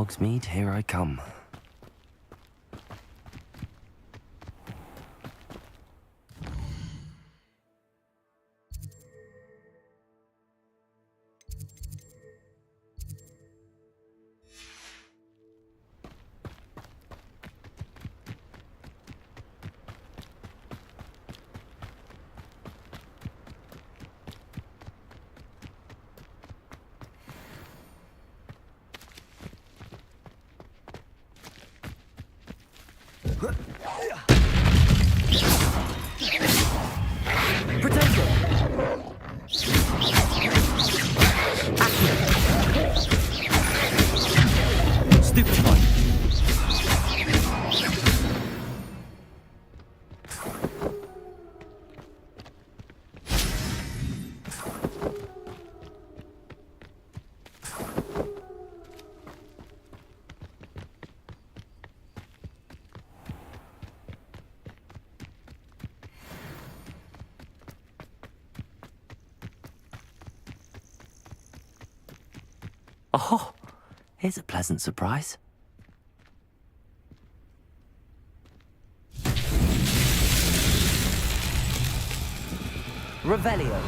Hogsmeade, here I come. Oh, here's a pleasant surprise. Revelio.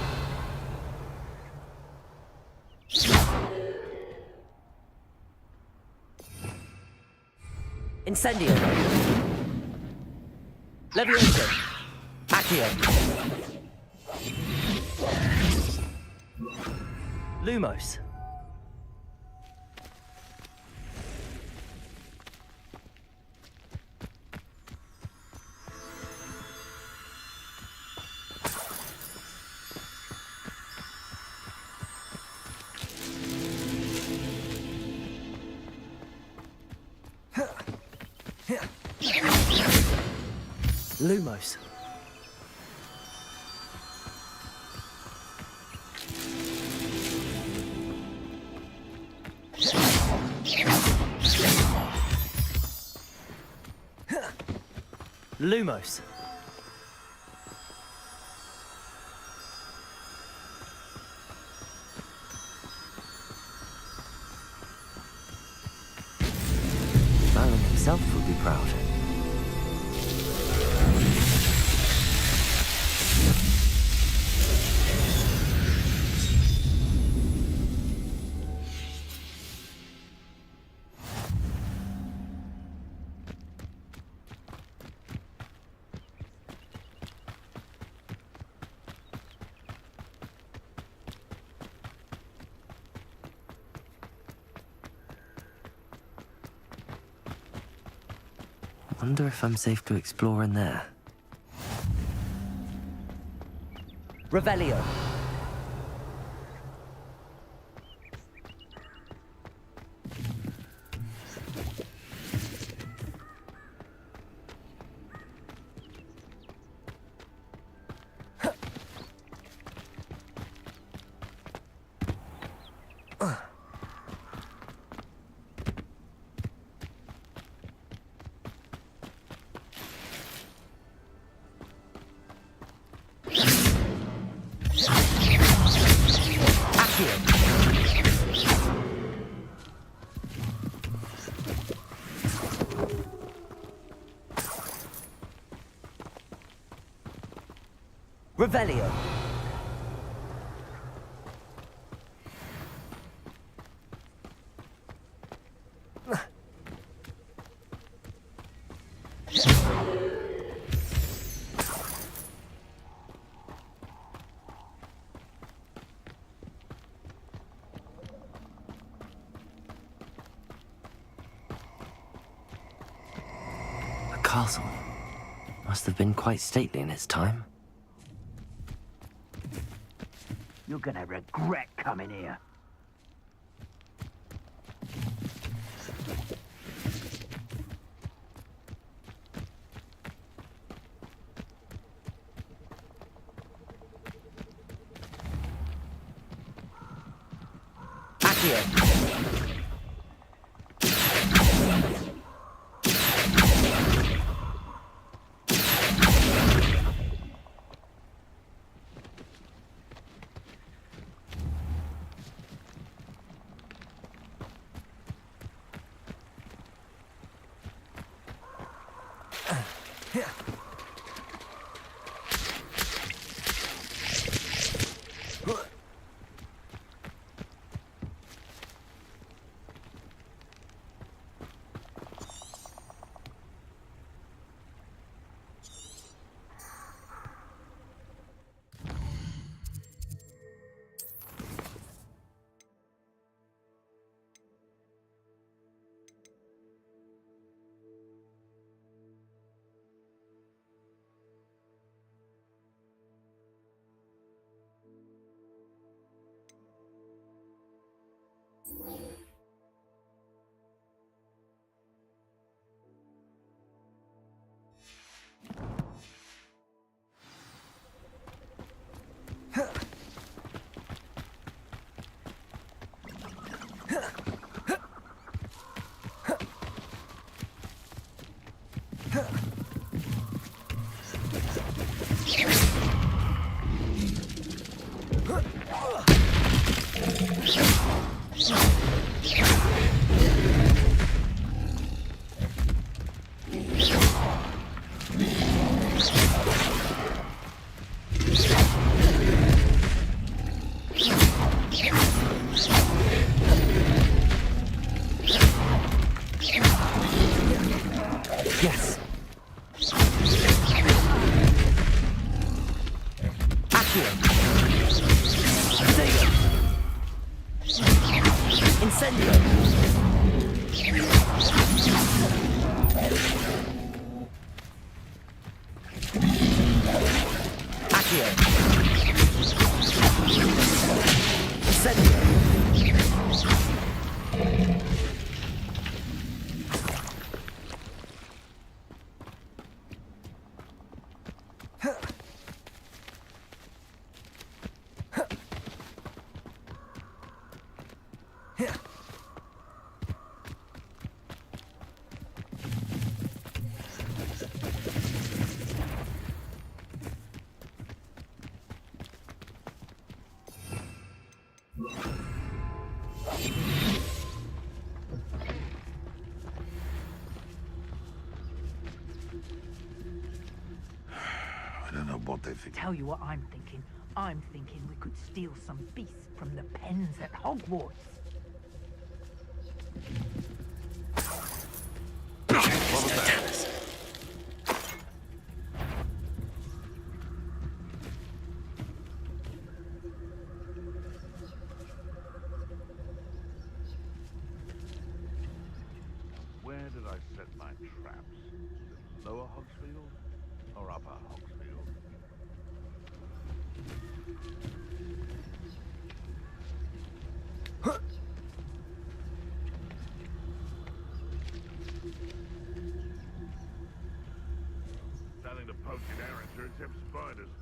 Incendio. Levioso. Accio. Lumos. Lumos. Lumos. Merlin himself would be proud. Wonder if I'm safe to explore in there. Revelio. Revelio. A castle. Must have been quite stately in its time. You're gonna regret coming here. Accio. Yes. Accio. Sega. Incendio. Accio. Incendio. I don't know what they think. Tell you what I'm thinking. I'm thinking we could steal some beasts from the pens at Hogwarts. What was that? Where did I set my traps? Was it Lower Hogsfield or Upper Hogsfield? Nothing to poke in Arrowsher except spiders.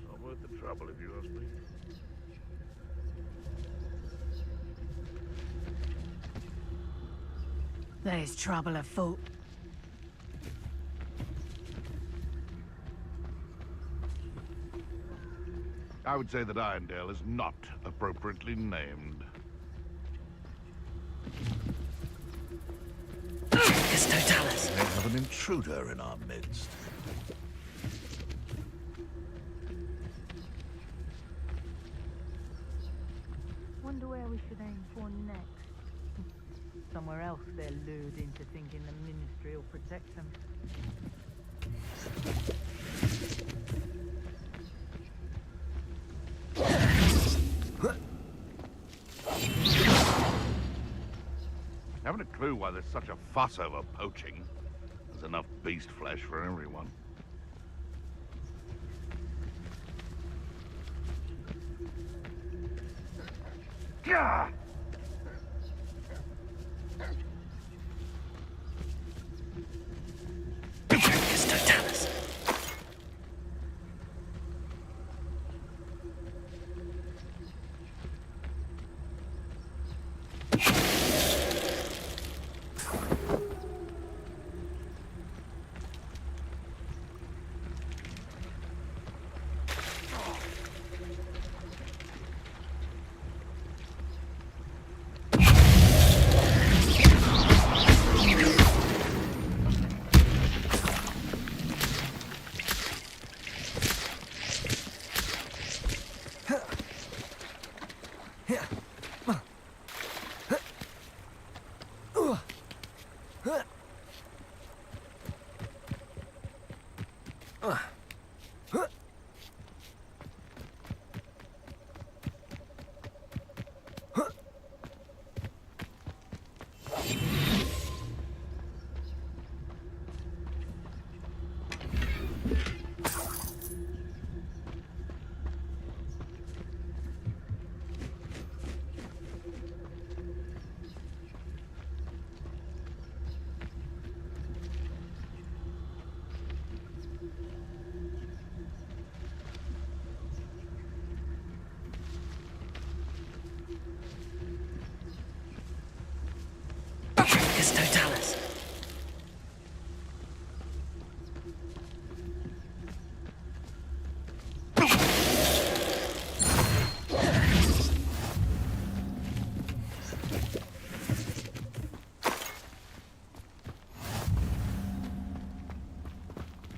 Not worth the trouble if you ask me. There's trouble afoot. I would say that Irondale is not appropriately named. Yes, Totalis. We have an intruder in our midst. Wonder where we should aim for next. Somewhere else they're lured into thinking the Ministry will protect them. Haven't a clue why there's such a fuss over poaching. There's enough beast flesh for everyone. Gah! Yes, Totalis.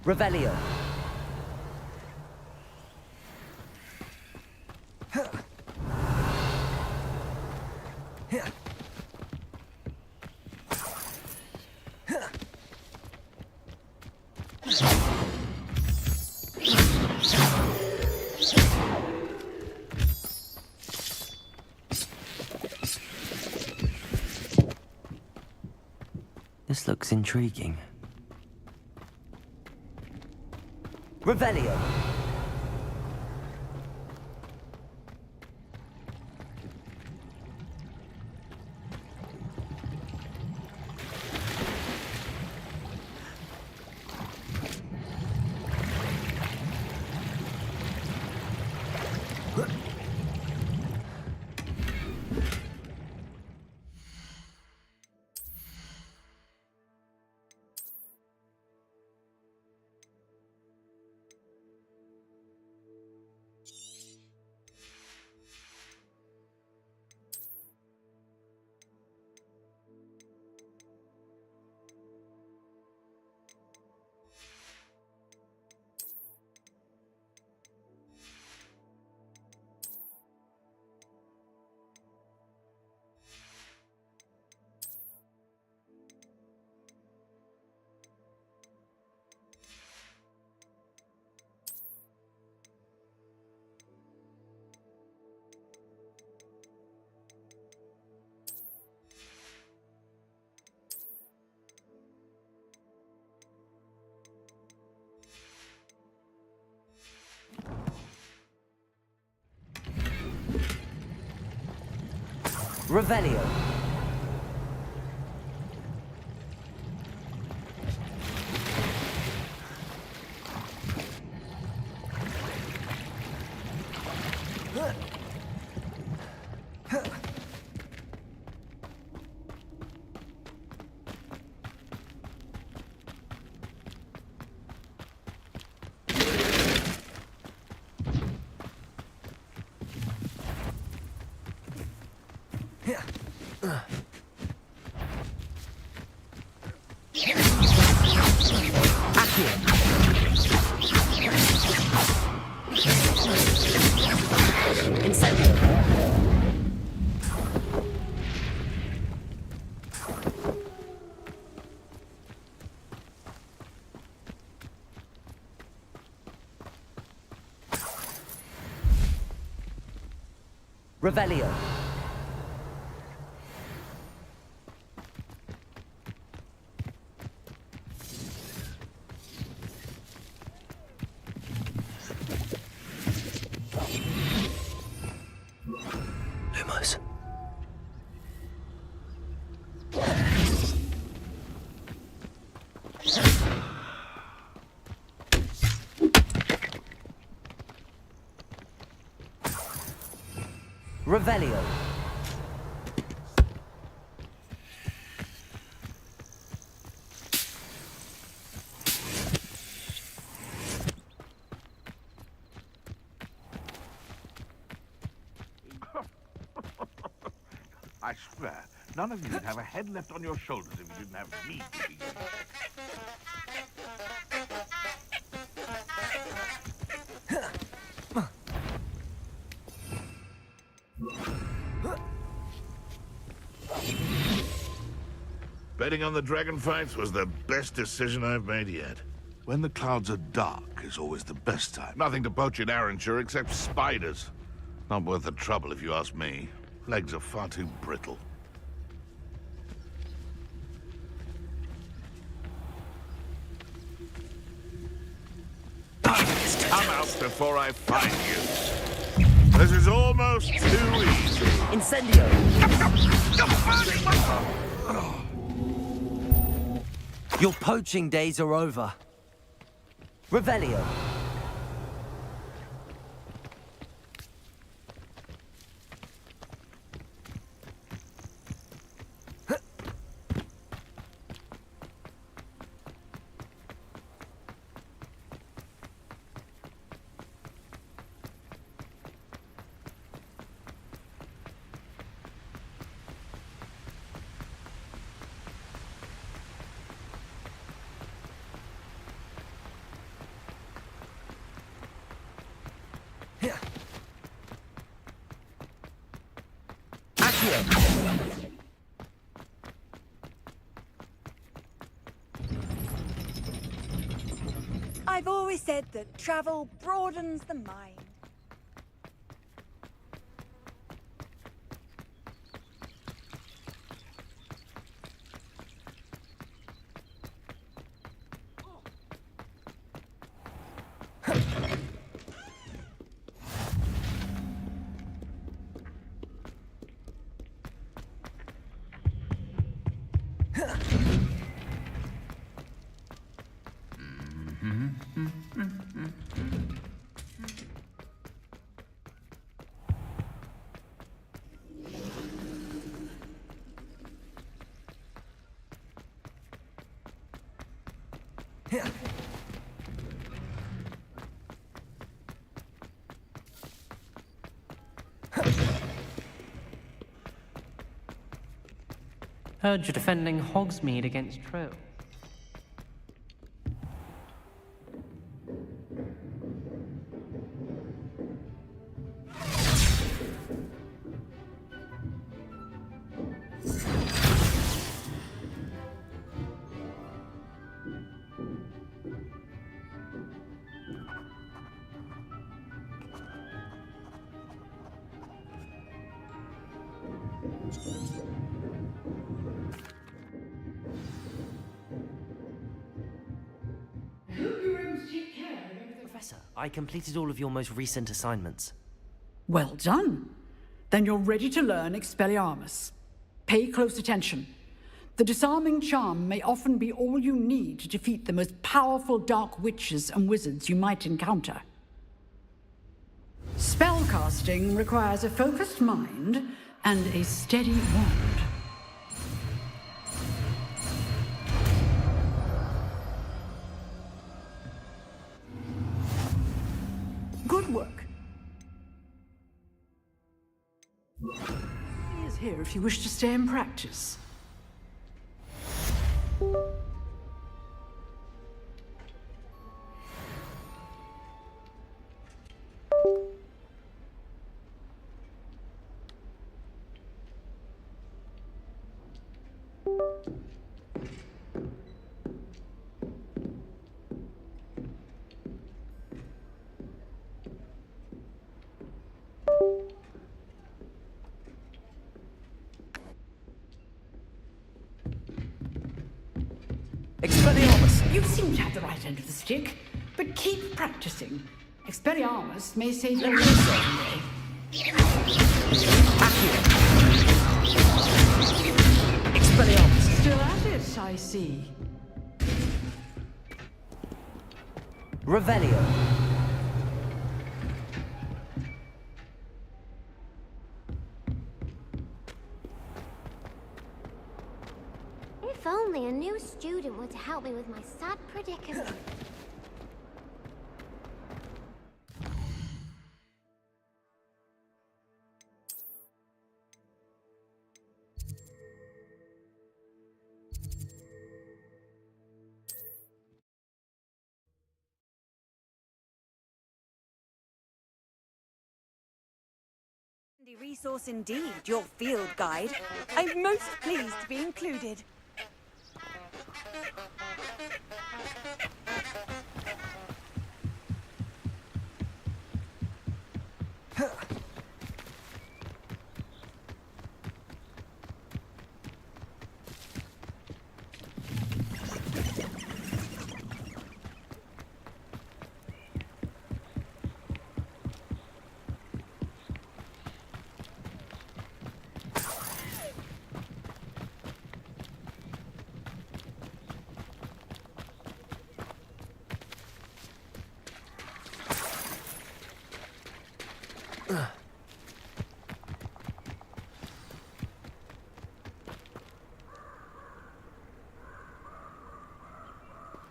Revelio. This looks intriguing. Revelio. Revelio. Revelio. Lumos. Revelio. I swear, none of you would have a head left on your shoulders if you didn't have me keeping you. Betting on the dragon fights was the best decision I've made yet. When the clouds are dark is always the best time. Nothing to poach in Arrowshire except spiders. Not worth the trouble if you ask me. Legs are far too brittle. Come out before I find you. This is almost too easy. Incendio. Your poaching days are over. Revelio. I've always said that travel broadens the mind. Heard you're defending Hogsmeade against Trill. Professor, I completed all of your most recent assignments. Well done. Then you're ready to learn Expelliarmus. Pay close attention. The disarming charm may often be all you need to defeat the most powerful dark witches and wizards you might encounter. Spellcasting requires a focused mind and a steady wand. Good work. He is here if you wish to stay and practice. Expelliarmus! You seem to have the right end of the stick, but keep practicing. Expelliarmus may save you someday. Expelliarmus! Still at it, I see. Revelio! If only a new student were to help me with my sad predicament. Handy resource indeed, your field guide. I'm most pleased to be included.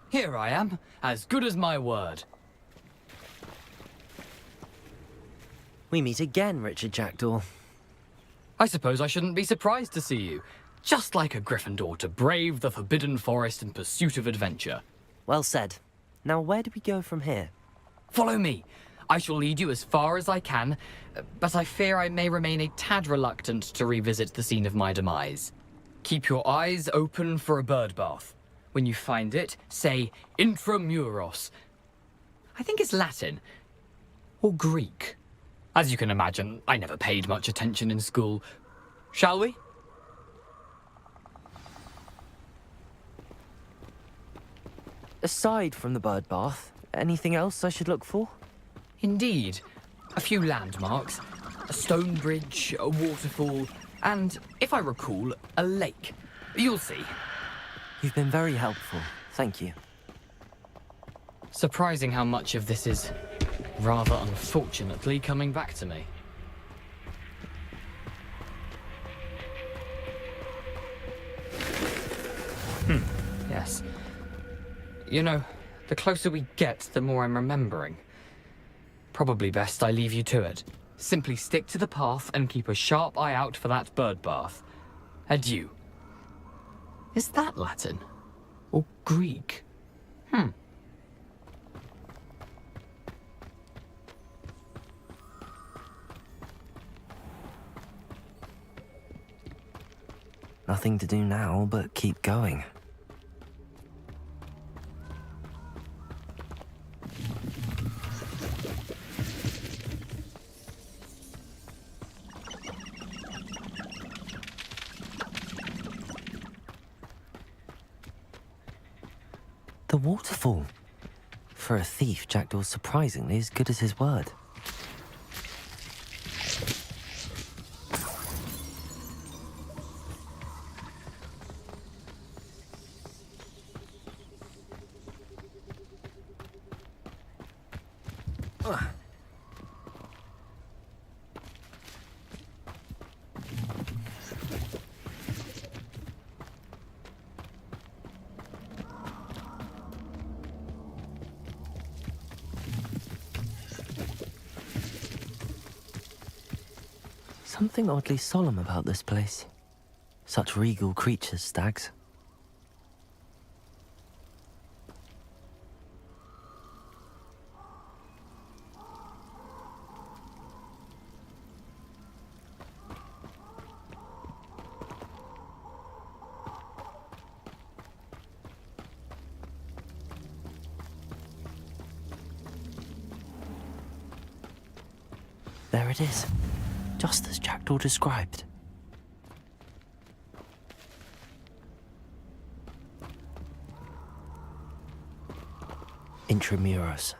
Here I am, as good as my word. We meet again, Richard Jackdaw. I suppose I shouldn't be surprised to see you. Just like a Gryffindor to brave the Forbidden Forest in pursuit of adventure. Well said. Now where do we go from here? Follow me. I shall lead you as far as I can, but I fear I may remain a tad reluctant to revisit the scene of my demise. Keep your eyes open for a bird bath. When you find it, say intramuros. I think it's Latin. Or Greek. As you can imagine, I never paid much attention in school. Shall we? Aside from the bird bath, anything else I should look for? Indeed. A few landmarks, a stone bridge, a waterfall, and, if I recall, a lake. You'll see. You've been very helpful. Thank you. Surprising how much of this is, rather unfortunately, coming back to me. Yes. You know, the closer we get, the more I'm remembering. Probably best I leave you to it. Simply stick to the path and keep a sharp eye out for that bird bath. Adieu. Is that Latin? Or Greek? Nothing to do now but keep going. The waterfall. For a thief, Jackdaw's surprisingly as good as his word. Something oddly solemn about this place. Such regal creatures, stags. There it is. Just as Jackdaw described. Intramuros.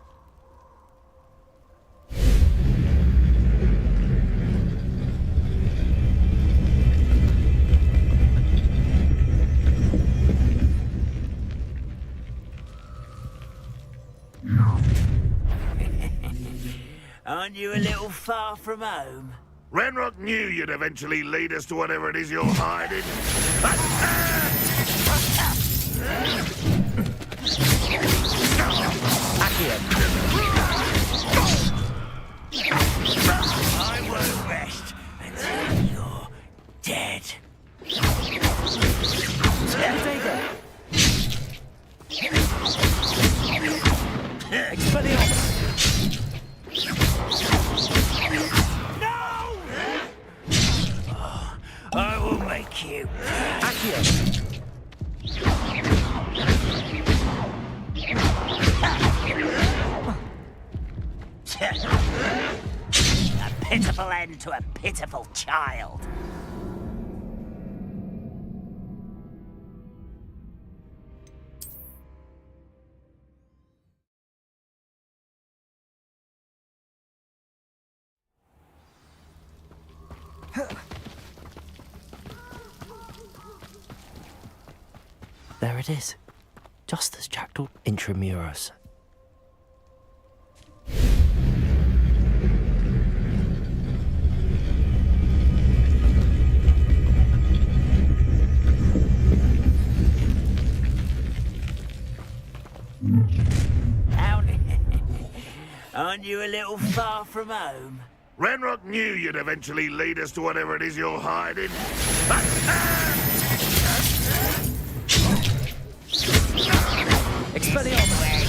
Aren't you a little far from home? Renrock knew you'd eventually lead us to whatever it is you're hiding. I won't rest until you're dead. Expelliarmus! I will make you. Accio! A pitiful end to a pitiful child. There it is. Just as Jackdaw. Intramuros. Aren't you a little far from home? Renrock knew you'd eventually lead us to whatever it is you're hiding. Expelliarmus!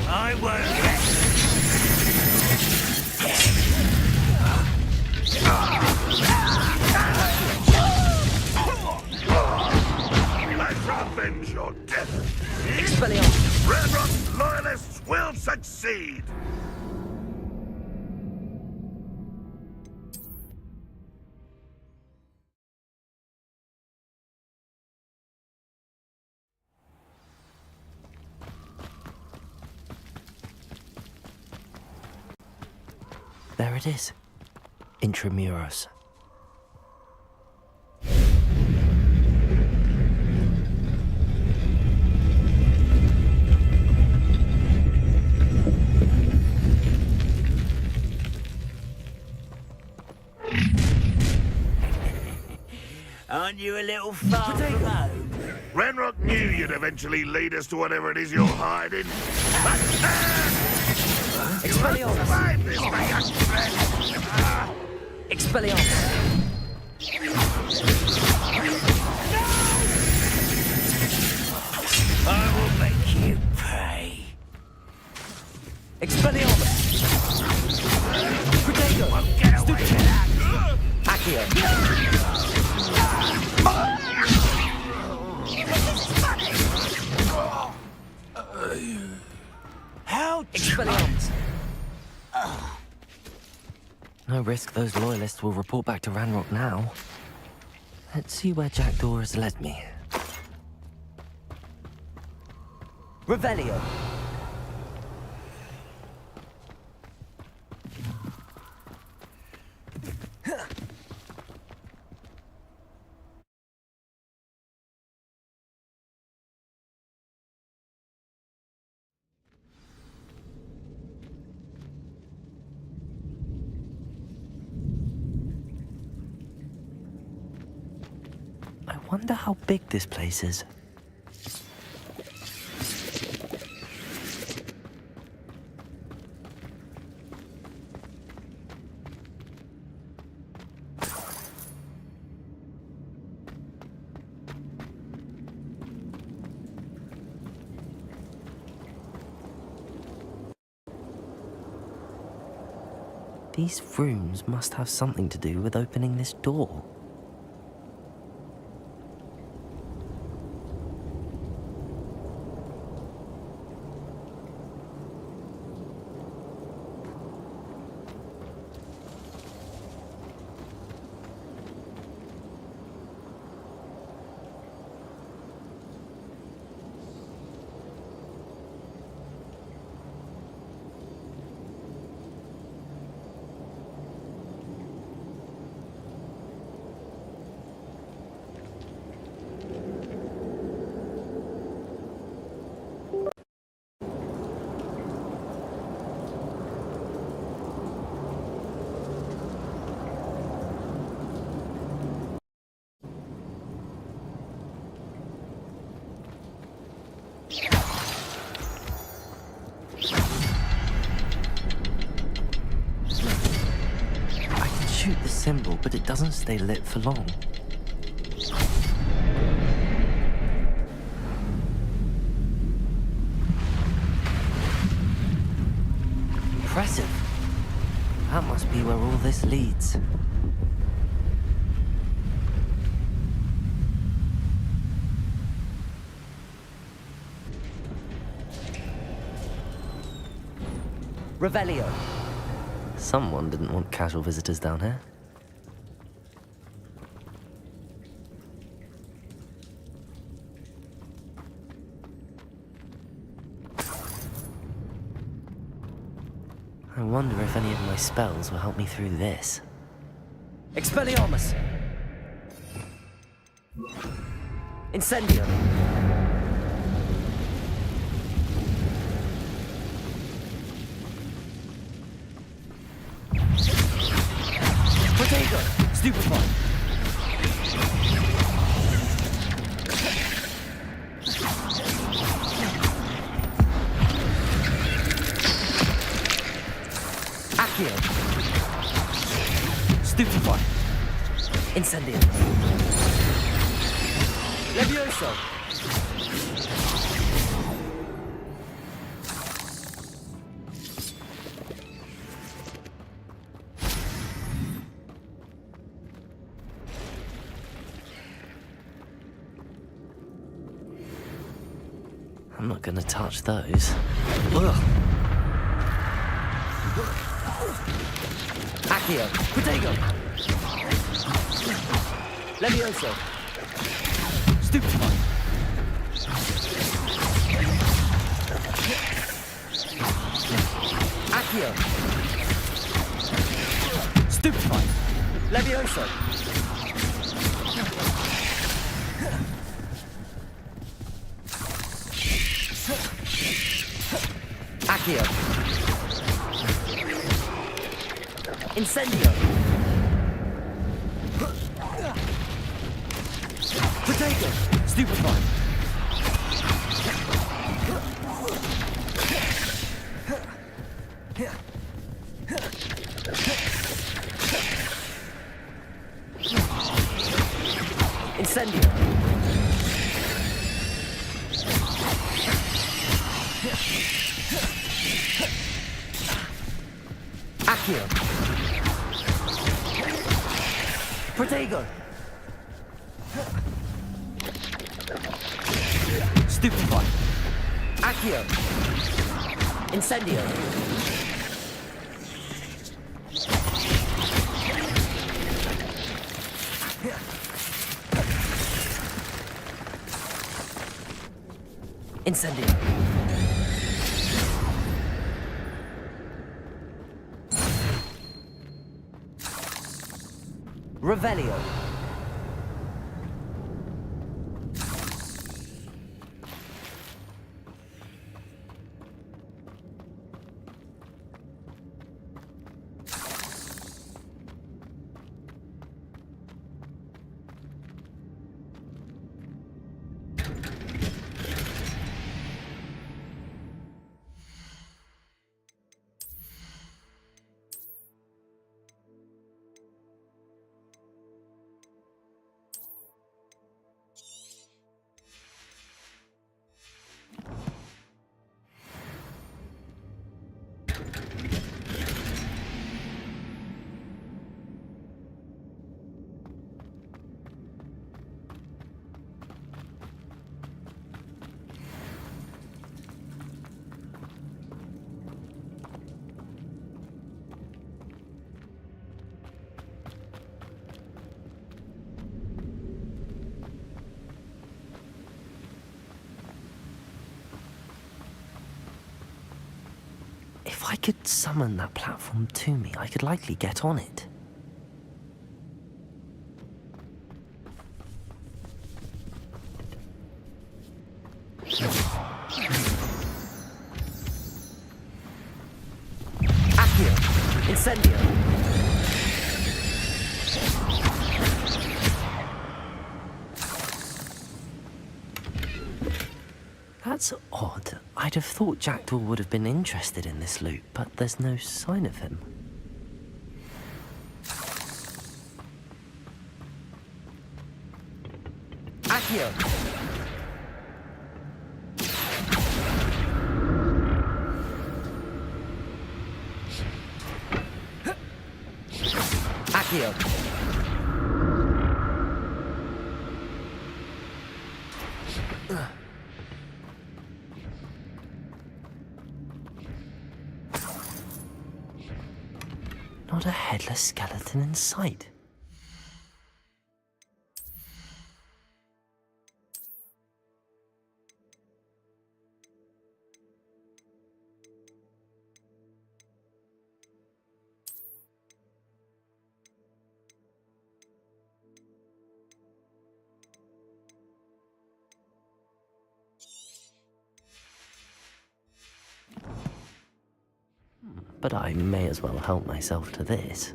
I won't rest. I shall avenge your death. Expelliarmus! Red Rock's loyalists will succeed. There it is. Intramuros. Aren't you a little far from home? Renrock knew you'd eventually lead us to whatever it is you're hiding. Expelliarmus! Survive this, my young friend! Expelliarmus! I will make you pay. Expelliarmus! Protego! Won't get away with that. Accio! How Expelliarmus! No risk those loyalists will report back to Ranrock now. Let's see where Jackdaw has led me. Revelio! I wonder how big this place is. These rooms must have something to do with opening this door. Shoot the symbol, but it doesn't stay lit for long. Impressive. That must be where all this leads. Revelio. Someone didn't want casual visitors down here. I wonder if any of my spells will help me through this. Expelliarmus! Incendio! Protego! Stupefy! Accio! Stupefy! Incendio! Levioso! I'm not gonna touch those. Ugh. Accio! Protego! Levioso! Stupefy! Accio! Stupefy! Levioso! Accio! Incendio! Potato! Stupefy! Incendio! Accio! Protego! Stupefy! Accio! Incendio! Incendio! Revelio! If I could summon that platform to me, I could likely get on it. Accio! Incendio! That's odd. I'd have thought Jackdaw would have been interested in this loot, but there's no sign of him. Accio! Accio! Not a headless skeleton in sight. But I may as well help myself to this.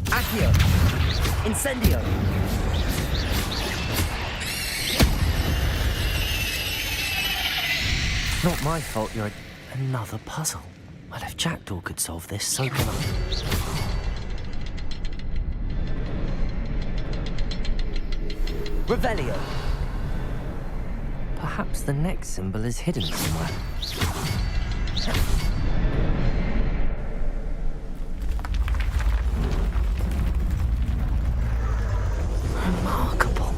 Accio! Incendio! Not my fault you're another puzzle. Well, if Jackdaw could solve this, so can I. Revelio! Perhaps the next symbol is hidden somewhere. Remarkable.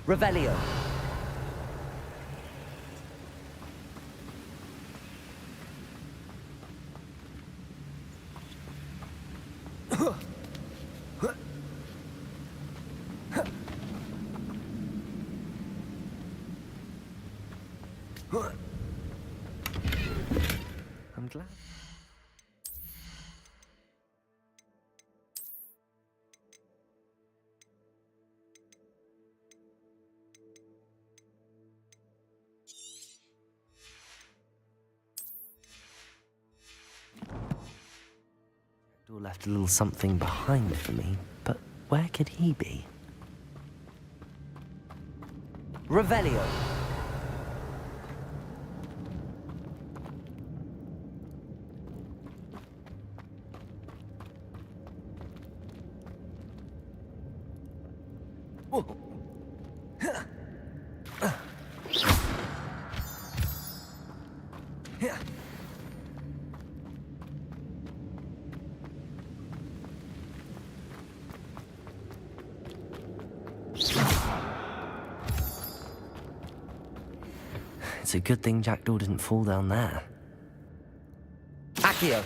Revelio. I'm glad. Jackdaw left a little something behind for me, but where could he be? Revelio. It's a good thing Jackdaw didn't fall down there. Accio!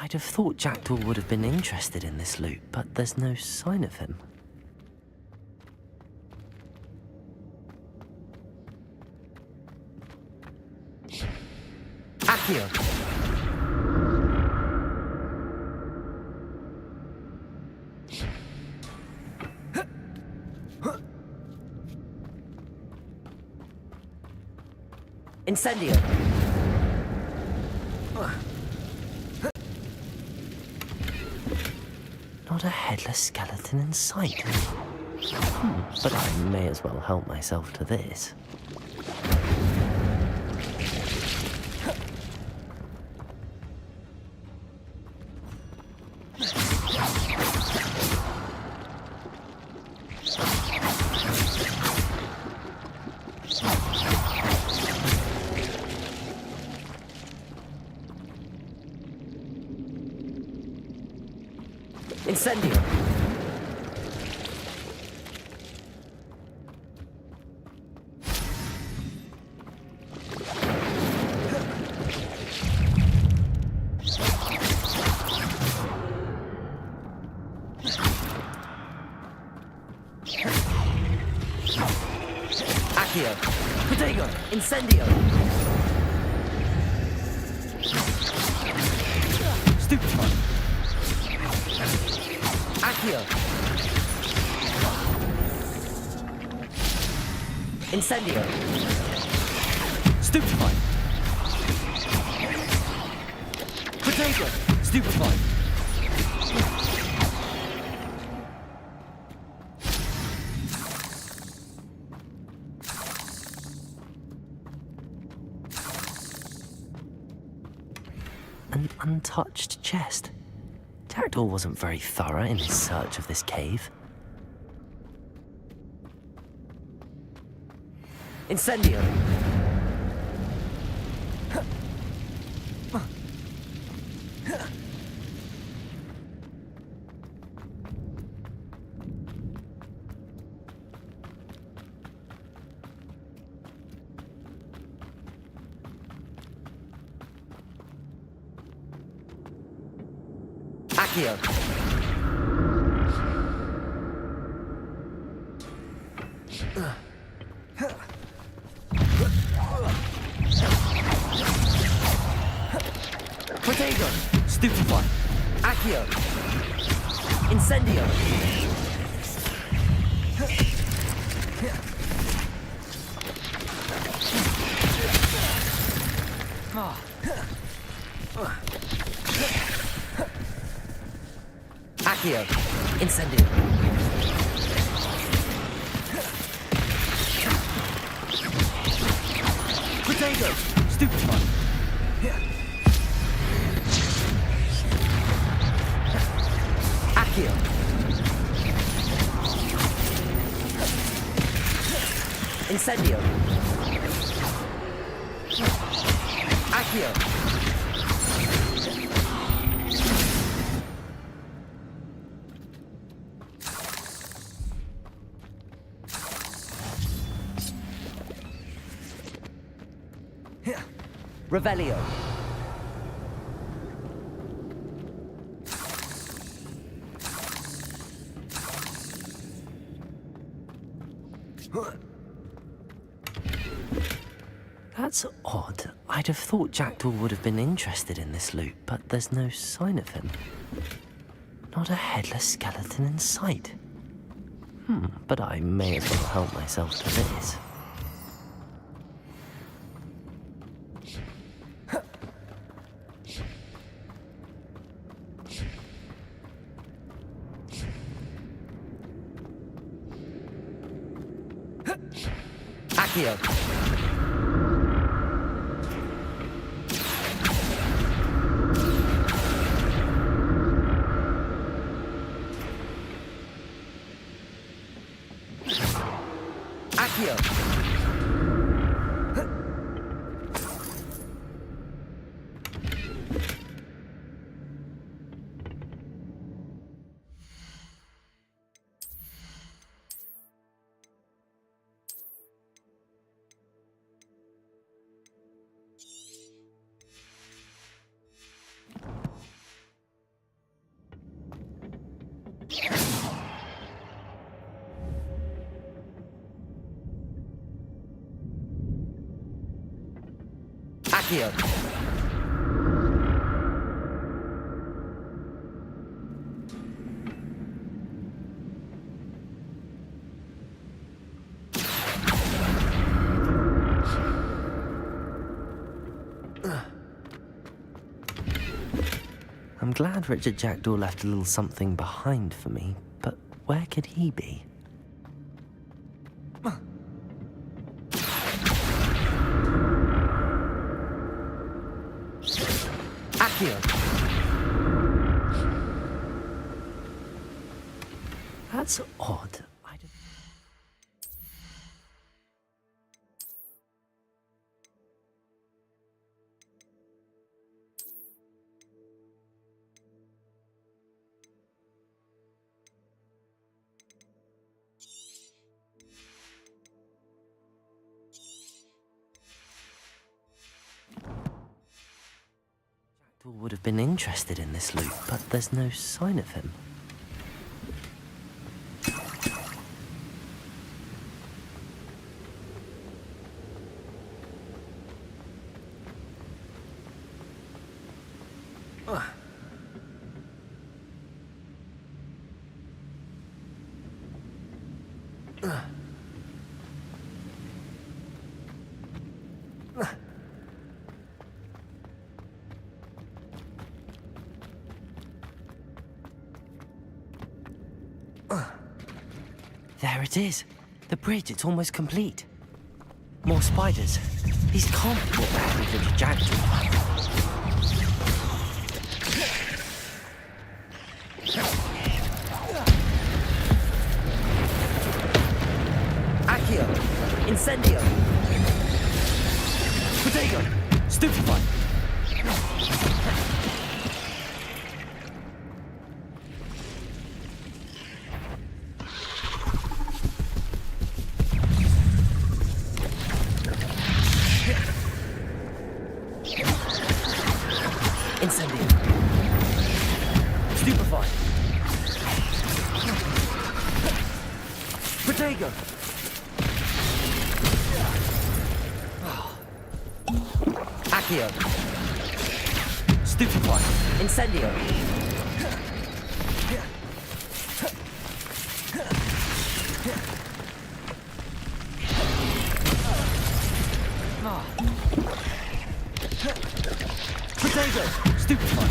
I'd have thought Jackdaw would have been interested in this loot, but there's no sign of him. Accio! Incendio! Not a headless skeleton in sight. But I may as well help myself to this. Incendio! Accio! Protego! Incendio! Stupefy! Accio! Incendio! Stupefy! Potato! Stupefy! An untouched chest. Jackdaw wasn't very thorough in his search of this cave. Incendio! Accio! Potato! Stupefy! Accio! Incendio! Accio! Incendio! Potato! Stupefy! Accio! Incendio! Accio! Revelio! That's odd. I'd have thought Jackdaw would have been interested in this loot, but there's no sign of him. Not a headless skeleton in sight. But I may as well help myself to this. Accio! Accio! Accio! I'm glad Richard Jackdaw left a little something behind for me, but where could he be? Accio! That's odd. Would have been interested in this loot, but there's no sign of him. There it is. The bridge, it's almost complete. More spiders. These can't be what happened to Jackdaw. Accio! Incendio! Potato! Stupefy! Incendio! Stupefy! Potato! Accio! Stupefy! Incendio! Potato! Stupefy!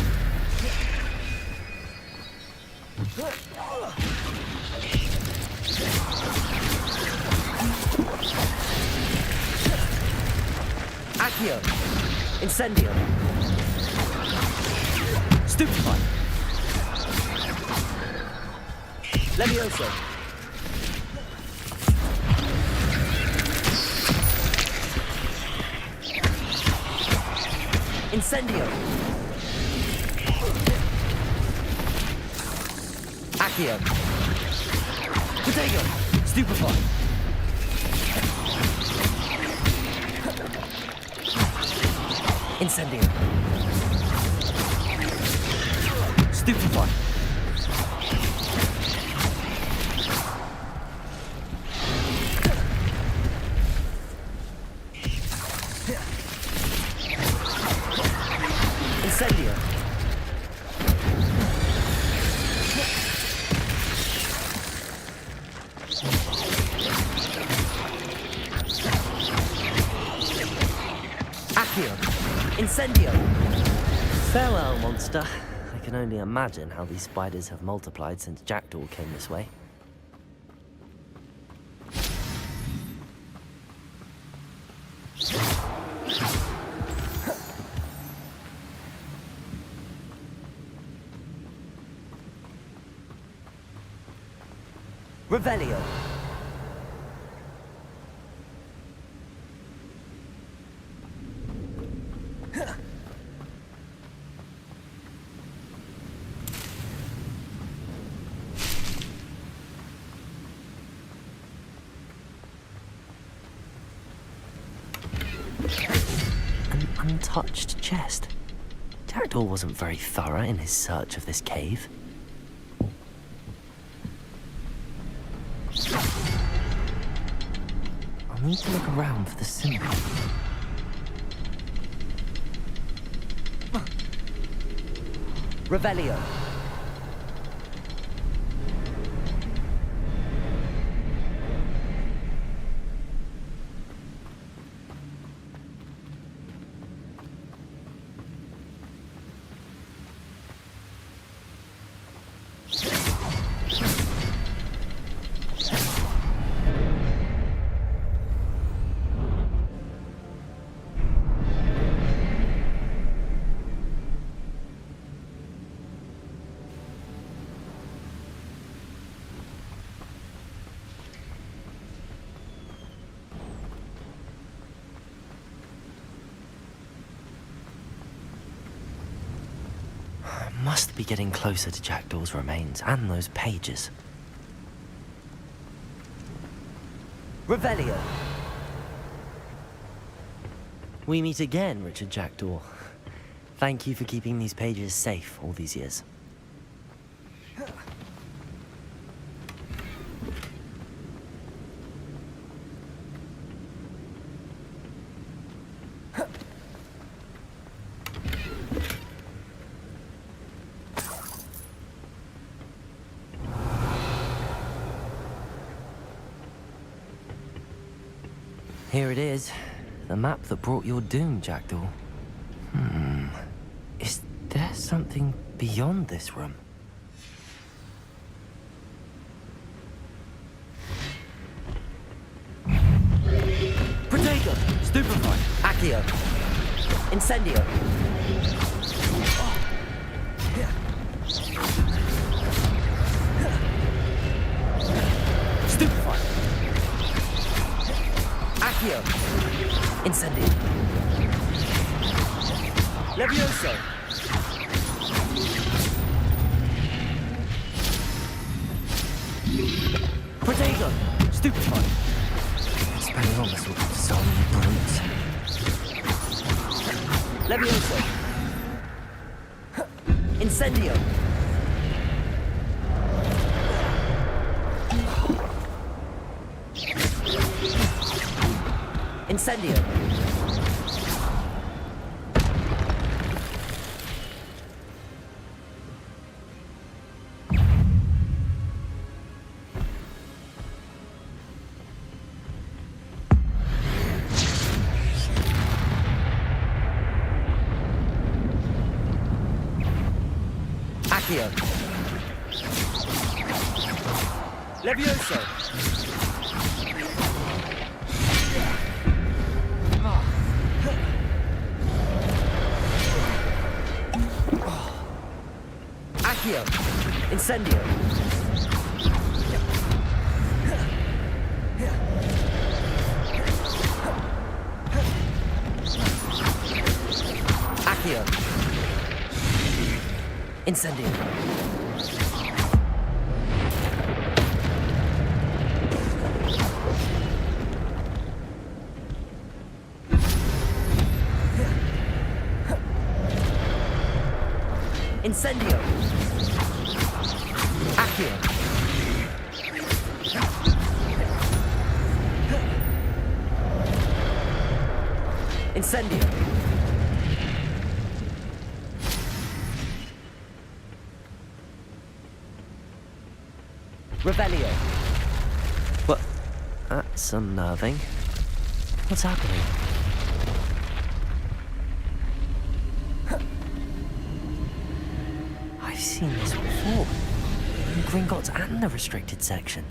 Accio! Incendio! Stupefy! Levioso! Incendio! Accio! Potato! Stupefy! Incendio! Stupefy! Incendio! Accio! Incendio! Farewell, monster. I can only imagine how these spiders have multiplied since Jackdaw came this way. Revelio! An untouched chest. Jackdaw wasn't very thorough in his search of this cave. I'll need to look around for the symbol. Revelio. Must be getting closer to Jackdaw's remains and those pages. Revelio. We meet again, Richard Jackdaw. Thank you for keeping these pages safe all these years. Here it is, the map that brought your doom, Jackdaw. Is there something beyond this room? Accio. Incendio. Stupefy. Accio. Incendio. Levioso. Protego. Stupefy. Expelliarmus will disarm you brutes. Levioso. Incendio. Incendio. Accio. Levioso. Accio. Incendio. Accio. Incendio. Incendio. Accio. Incendio. Revelio. What? That's unnerving. What's happening? I've seen this before. In Gringotts and the restricted section.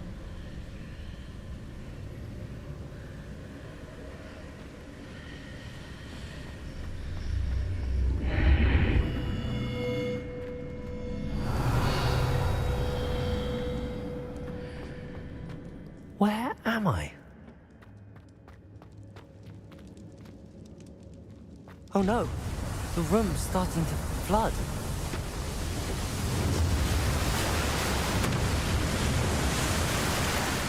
Where am I? Oh no, the room's starting to flood.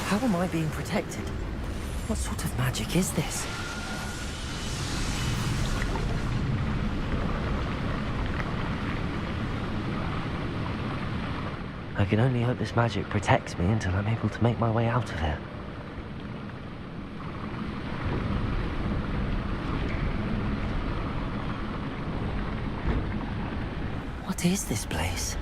How am I being protected? What sort of magic is this? I can only hope this magic protects me until I'm able to make my way out of here. What is this place?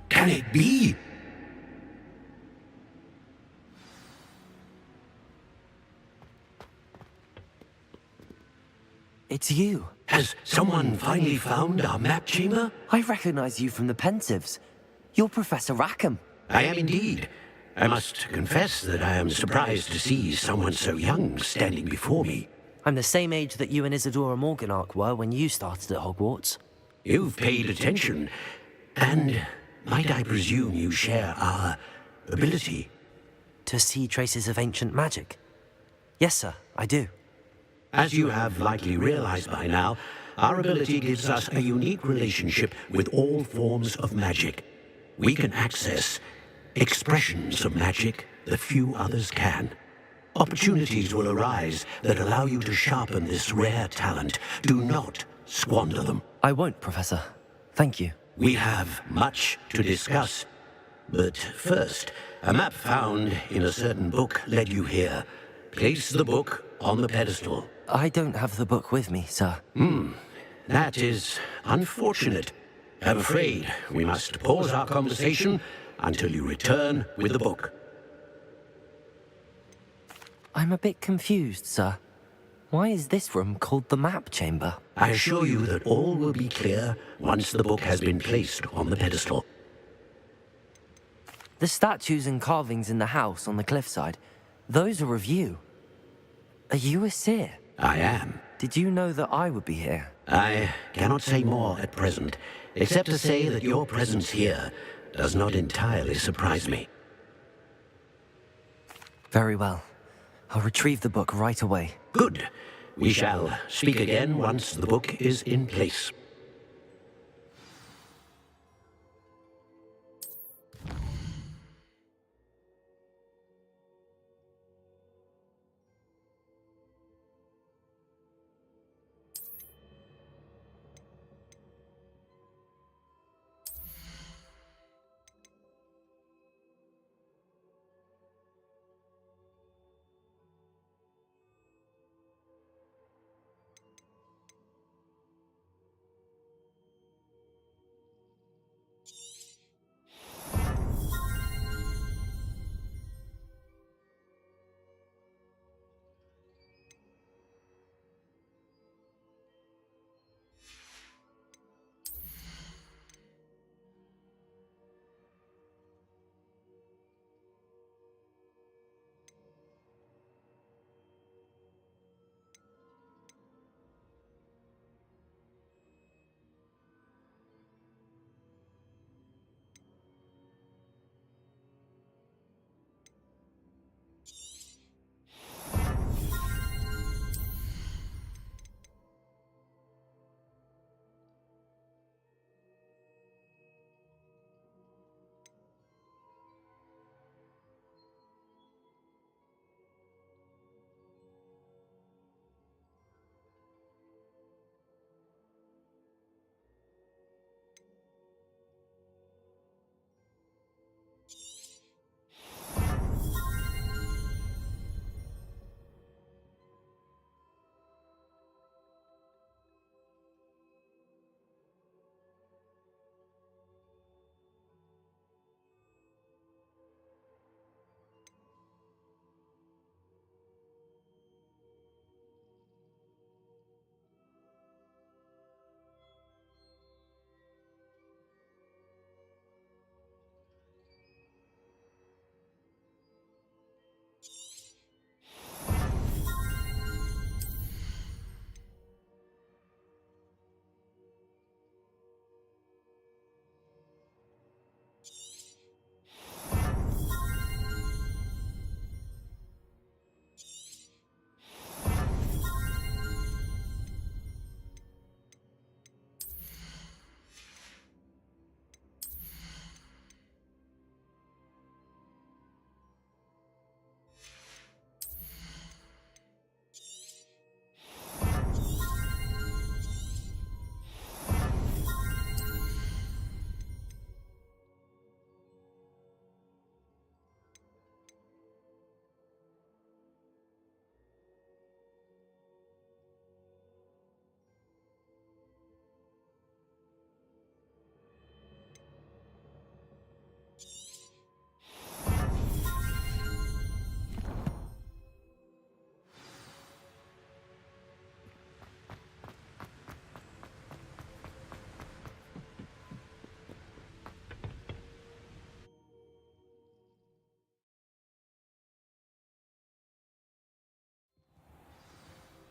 Can it be? It's you. Has someone finally found our map chamber? I recognize you from the Pensives. You're Professor Rackham. I am indeed. I must confess that I am surprised to see someone so young standing before me. I'm the same age that you and Isadora Morganach were when you started at Hogwarts. You've paid attention, and might I presume you share our ability? To see traces of ancient magic? Yes, sir, I do. As you have likely realized by now, our ability gives us a unique relationship with all forms of magic. We can access expressions of magic that few others can. Opportunities will arise that allow you to sharpen this rare talent. Do not squander them. I won't, Professor. Thank you. We have much to discuss. But first, a map found in a certain book led you here. Place the book on the pedestal. I don't have the book with me, sir. That is unfortunate. I'm afraid we must pause our conversation until you return with the book. I'm a bit confused, sir. Why is this room called the map chamber? I assure you that all will be clear once the book has been placed on the pedestal. The statues and carvings in the house on the cliffside, those are of you. Are you a seer? I am. Did you know that I would be here? I cannot say more at present, except to say that your presence here does not entirely surprise me. Very well. I'll retrieve the book right away. Good. We shall speak again once the book is in place.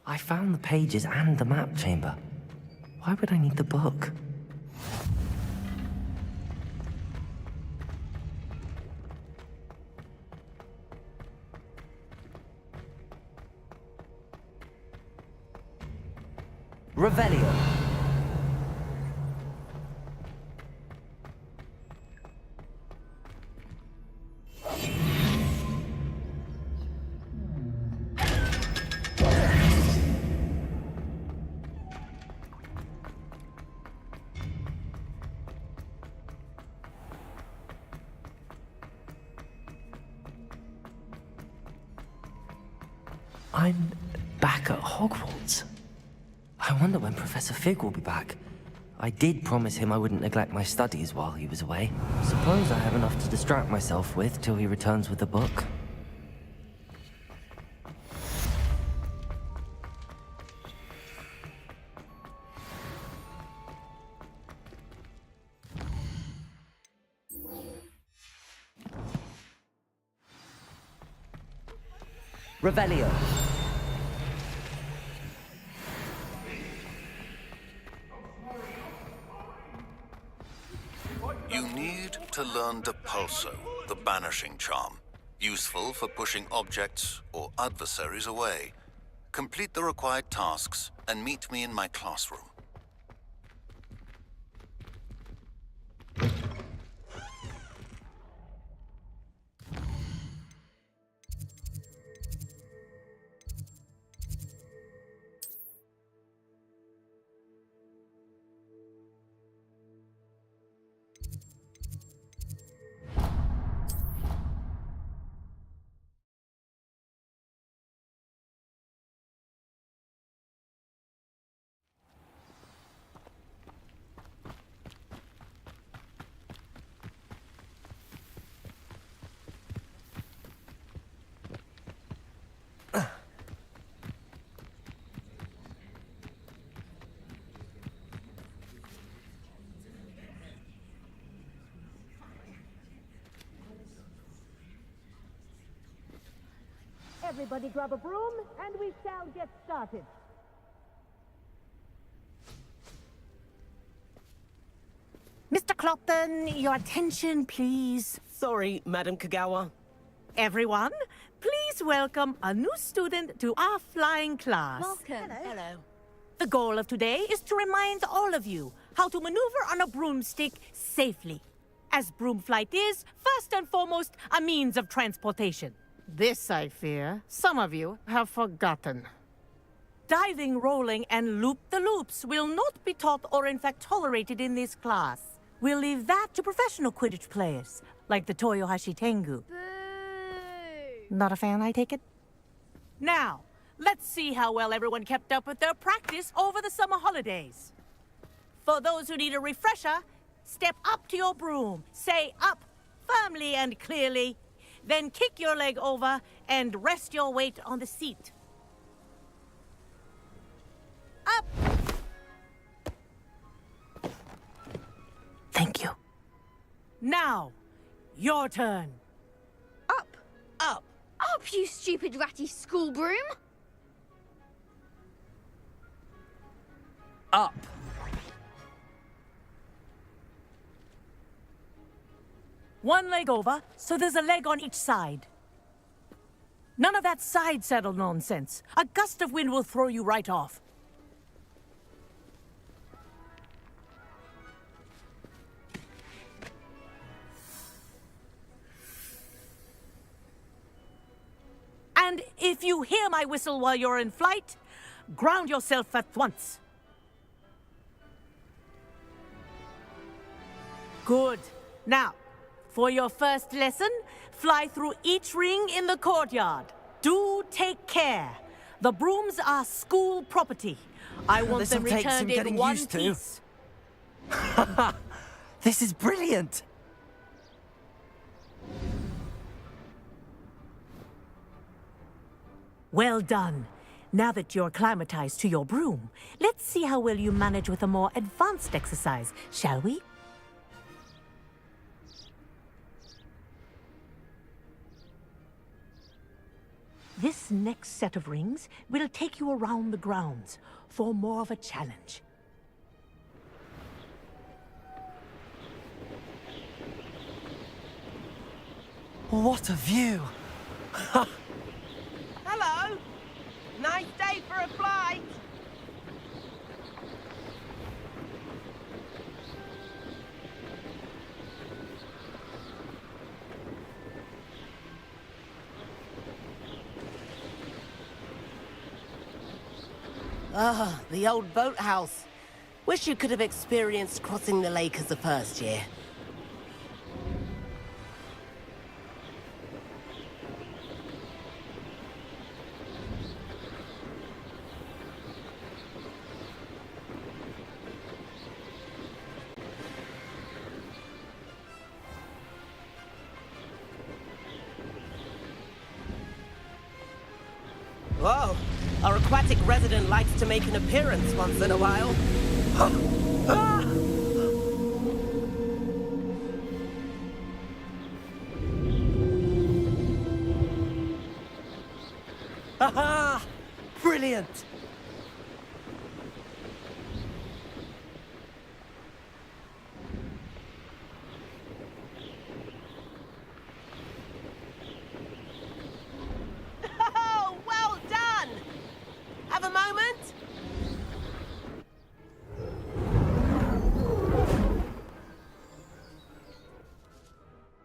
I found the pages and the map chamber. Why would I need the book? Revelio. I'm back at Hogwarts. I wonder when Professor Fig will be back. I did promise him I wouldn't neglect my studies while he was away. Suppose I have enough to distract myself with till he returns with the book. Revelio. You need to learn Depulso, the banishing charm. Useful for pushing objects or adversaries away. Complete the required tasks and meet me in my classroom. Everybody grab a broom, and we shall get started. Mr. Clopton, your attention, please. Sorry, Madam Kagawa. Everyone, please welcome a new student to our flying class. Welcome. Hello. The goal of today is to remind all of you how to maneuver on a broomstick safely, as broom flight is, first and foremost, a means of transportation. This, I fear, some of you have forgotten. Diving, rolling, and loop-the-loops will not be taught or in fact tolerated in this class. We'll leave that to professional Quidditch players, like the Toyohashi Tengu. Boo! Not a fan, I take it? Now, let's see how well everyone kept up with their practice over the summer holidays. For those who need a refresher, step up to your broom, say up firmly and clearly, then kick your leg over and rest your weight on the seat. Up! Thank you. Now, your turn. Up! Up! Up, you stupid ratty school broom! Up. One leg over, so there's a leg on each side. None of that side saddle nonsense. A gust of wind will throw you right off. And if you hear my whistle while you're in flight, ground yourself at once. Good. Now, for your first lesson, fly through each ring in the courtyard. Do take care. The brooms are school property. I want them returned in one piece. This is brilliant. Well done. Now that you're acclimatized to your broom, let's see how well you manage with a more advanced exercise, shall we? This next set of rings will take you around the grounds for more of a challenge. What a view! Hello! Nice day for a flight! Ah, the old boathouse. Wish you could have experienced crossing the lake as a first year. Whoa, our aquatic resident likes to make an appearance once in a while. Ah! Aha! Brilliant! Oh, well done! Have a moment?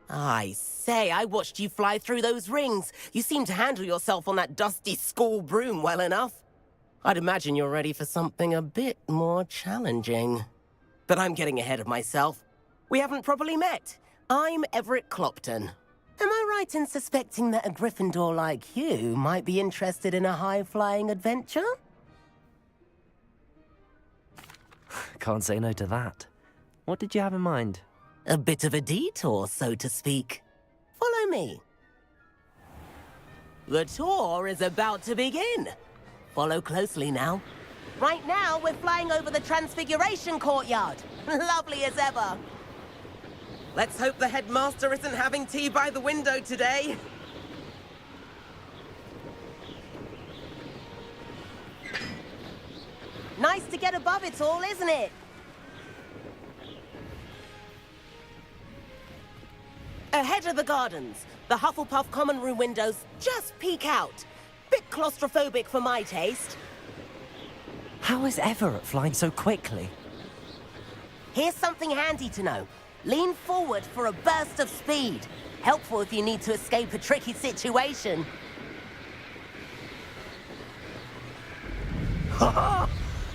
I say, I watched you fly through those rings. You seem to handle yourself on that dusty school broom well enough. I'd imagine you're ready for something a bit more challenging. But I'm getting ahead of myself. We haven't properly met. I'm Everett Clopton. Am I right in suspecting that a Gryffindor like you might be interested in a high-flying adventure? Can't say no to that. What did you have in mind? A bit of a detour, so to speak. Follow me. The tour is about to begin. Follow closely now. Right now, we're flying over the Transfiguration Courtyard. Lovely as ever. Let's hope the headmaster isn't having tea by the window today. Nice to get above it all, isn't it? Ahead of the gardens, the Hufflepuff common room windows just peek out. Bit claustrophobic for my taste. How is Everett flying so quickly? Here's something handy to know. Lean forward for a burst of speed. Helpful if you need to escape a tricky situation.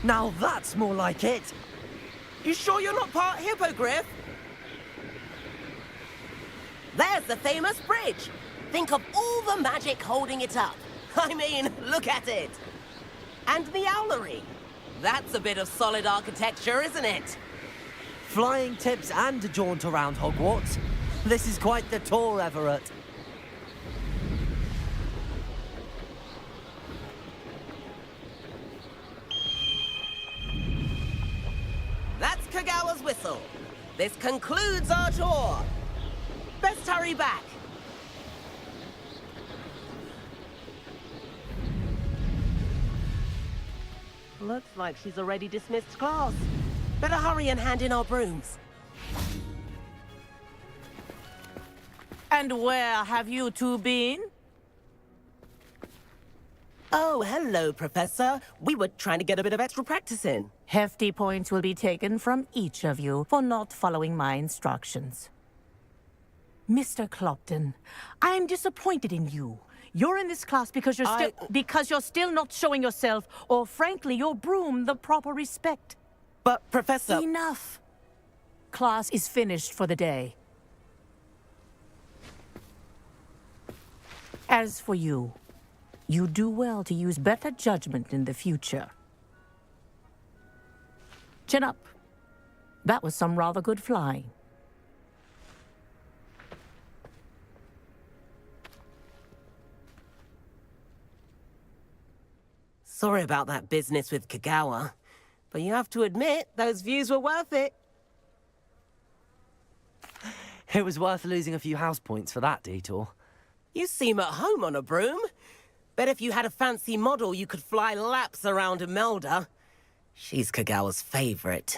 Now that's more like it. You sure you're not part hippogriff? There's the famous bridge. Think of all the magic holding it up. I mean, look at it. And the owlery. That's a bit of solid architecture, isn't it? Flying tips and a jaunt around Hogwarts. This is quite the tour, Everett. That's Kagawa's whistle. This concludes our tour. Best hurry back. Looks like she's already dismissed class. Better hurry and hand in our brooms. And where have you two been? Oh, hello, Professor. We were trying to get a bit of extra practice in. Hefty points will be taken from each of you for not following my instructions. Mr. Clopton, I'm disappointed in you. You're in this class because you're still not showing yourself, or frankly, your broom the proper respect. But, Professor... Enough. Class is finished for the day. As for you, you do well to use better judgment in the future. Chin up. That was some rather good flying. Sorry about that business with Kagawa, but you have to admit, those views were worth it. It was worth losing a few house points for that detour. You seem at home on a broom. Bet if you had a fancy model, you could fly laps around Imelda. She's Kagawa's favorite.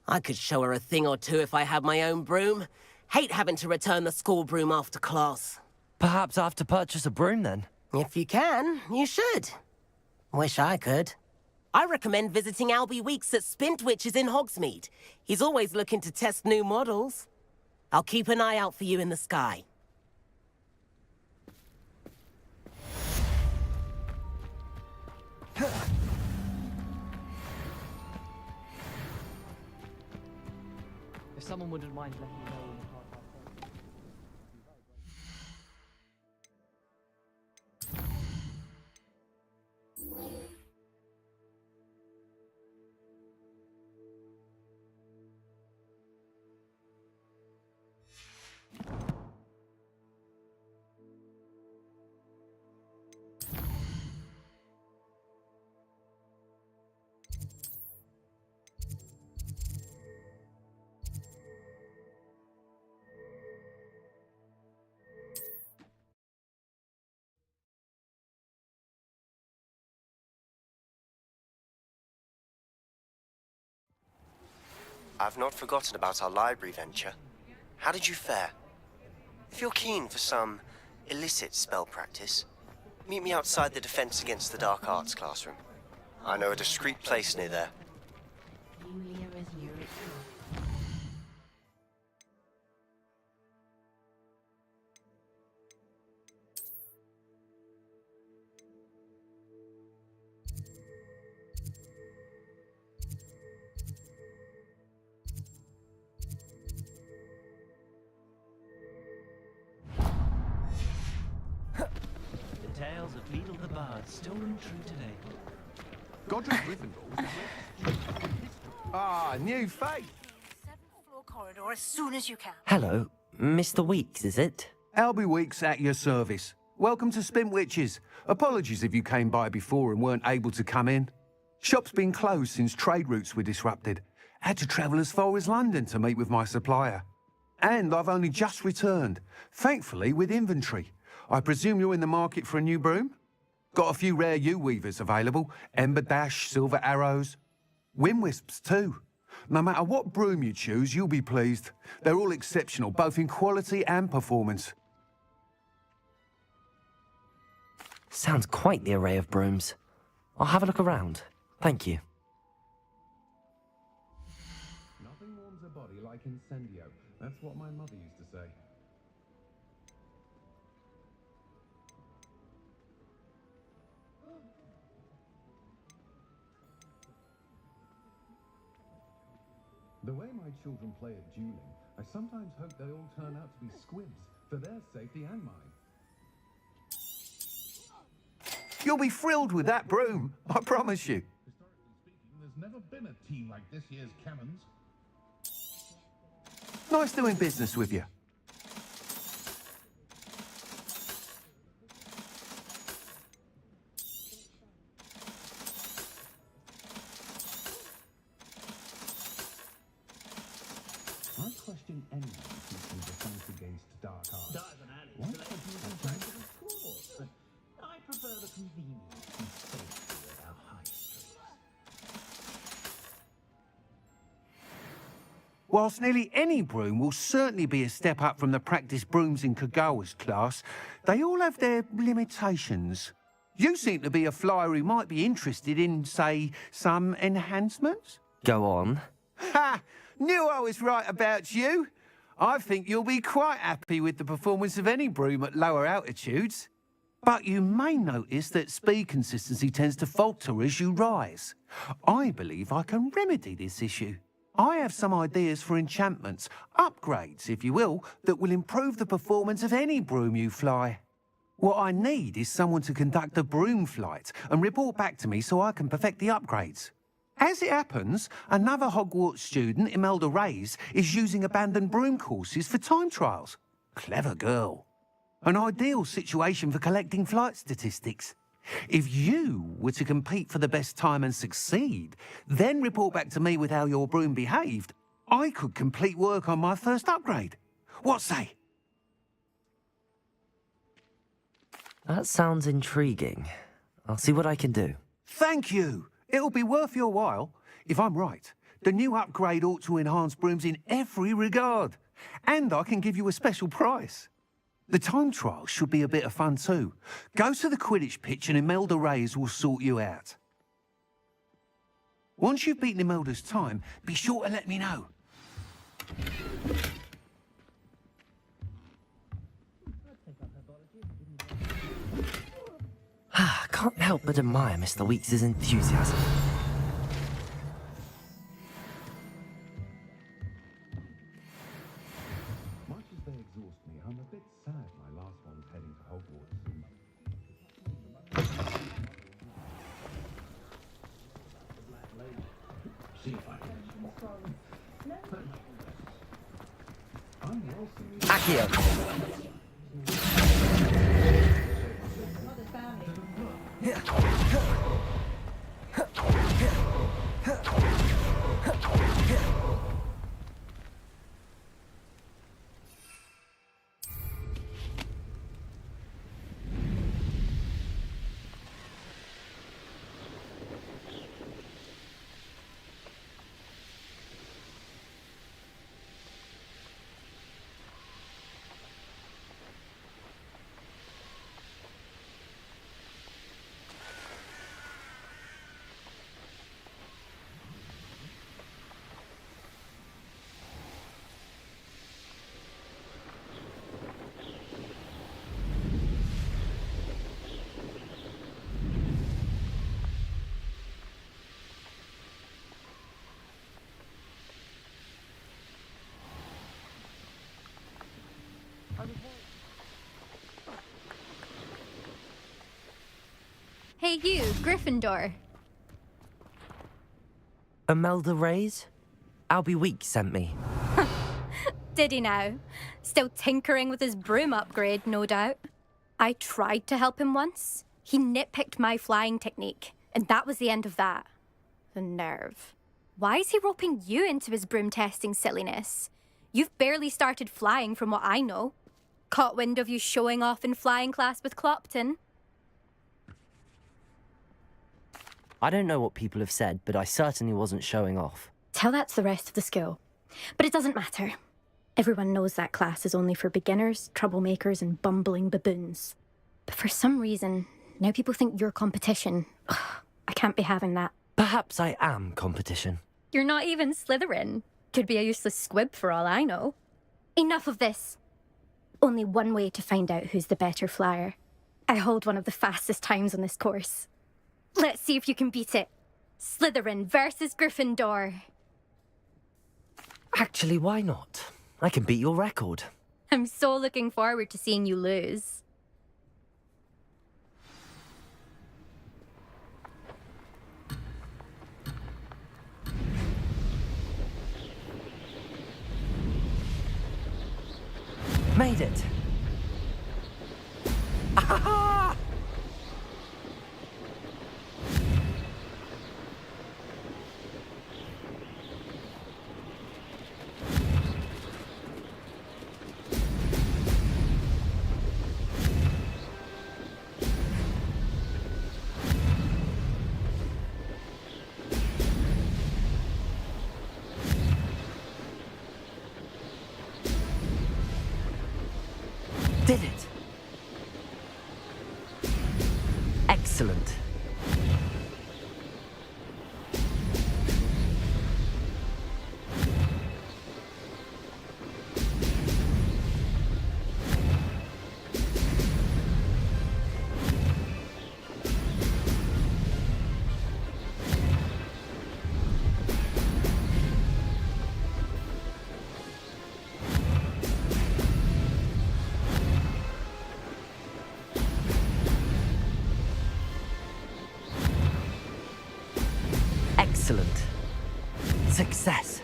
I could show her a thing or two if I had my own broom. Hate having to return the school broom after class. Perhaps I have to purchase a broom then? If you can, you should. Wish I could. I recommend visiting Albie Weeks at Spintwitches in Hogsmeade. He's always looking to test new models. I'll keep an eye out for you in the sky. If someone wouldn't mind letting me know when the car park. I've not forgotten about our library venture. How did you fare? If you're keen for some illicit spell practice, meet me outside the Defense Against the Dark Arts classroom. I know a discreet place near there. The tales of Beetle the Bard stolen true today. Godric Gryffindor. Ah, new face. Seventh floor corridor as soon as you can. Hello, Mr. Weeks, is it? Albie Weeks at your service. Welcome to Spintwitches. Apologies if you came by before and weren't able to come in. Shop's been closed since trade routes were disrupted. Had to travel as far as London to meet with my supplier. And I've only just returned, thankfully with inventory. I presume you're in the market for a new broom? Got a few rare yew-weavers available. Ember Dash, Silver Arrows. Windwisps too. No matter what broom you choose, you'll be pleased. They're all exceptional, both in quality and performance. Sounds quite the array of brooms. I'll have a look around. Thank you. Nothing warms a body like incendio. That's what my mother used to say. The way my children play at dueling, I sometimes hope they all turn out to be squibs, for their safety and mine. You'll be thrilled with that broom, I promise you. Historically speaking, there's never been a team like this year's Cannons. Nice doing business with you. I question anyone teaching defense against dark arts. What? Of course, but I prefer the convenience and safety of our high streets. Whilst nearly any broom will certainly be a step up from the practice brooms in Kagawa's class, they all have their limitations. You seem to be a flyer who might be interested in, say, some enhancements? Go on. Ha! Knew I was right about you. I think you'll be quite happy with the performance of any broom at lower altitudes. But you may notice that speed consistency tends to falter as you rise. I believe I can remedy this issue. I have some ideas for enchantments, upgrades, if you will, that will improve the performance of any broom you fly. What I need is someone to conduct a broom flight and report back to me so I can perfect the upgrades. As it happens, another Hogwarts student, Imelda Reyes, is using abandoned broom courses for time trials. Clever girl. An ideal situation for collecting flight statistics. If you were to compete for the best time and succeed, then report back to me with how your broom behaved, I could complete work on my first upgrade. What say? That sounds intriguing. I'll see what I can do. Thank you. It'll be worth your while. If I'm right, the new upgrade ought to enhance brooms in every regard. And I can give you a special price. The time trial should be a bit of fun too. Go to the Quidditch pitch and Imelda Reyes will sort you out. Once you've beaten Imelda's time, be sure to let me know. Can't help but admire Mr. Weeks' enthusiasm. Much as they exhaust me, I'm a bit sad my last one's heading to Hogwarts soon. See if I can. Accio! Hey you, Gryffindor. Imelda Reyes? Albie Weeks sent me. Did he now? Still tinkering with his broom upgrade, no doubt. I tried to help him once. He nitpicked my flying technique, and that was the end of that. The nerve. Why is he roping you into his broom testing silliness? You've barely started flying from what I know. Caught wind of you showing off in flying class with Clopton. I don't know what people have said, but I certainly wasn't showing off. Tell that to the rest of the school. But it doesn't matter. Everyone knows that class is only for beginners, troublemakers, and bumbling baboons. But for some reason, now people think you're competition. Ugh, I can't be having that. Perhaps I am competition. You're not even Slytherin. Could be a useless squib for all I know. Enough of this. Only one way to find out who's the better flyer. I hold one of the fastest times on this course. Let's see if you can beat it. Slytherin versus Gryffindor. Actually, why not? I can beat your record. I'm so looking forward to seeing you lose. Made it! Ah! Did it! Excellent. Excellent. Success.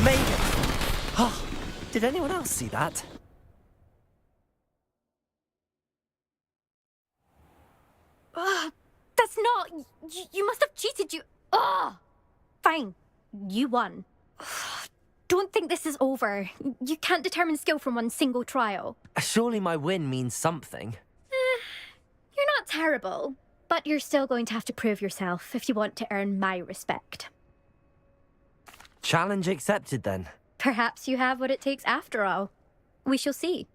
Made it! Oh, did anyone else see that? That's not... You must have cheated, you... Ugh! Fine. You won. Don't think this is over. You can't determine skill from one single trial. Surely my win means something. You're not terrible, but you're still going to have to prove yourself if you want to earn my respect. Challenge accepted then. Perhaps you have what it takes after all. We shall see.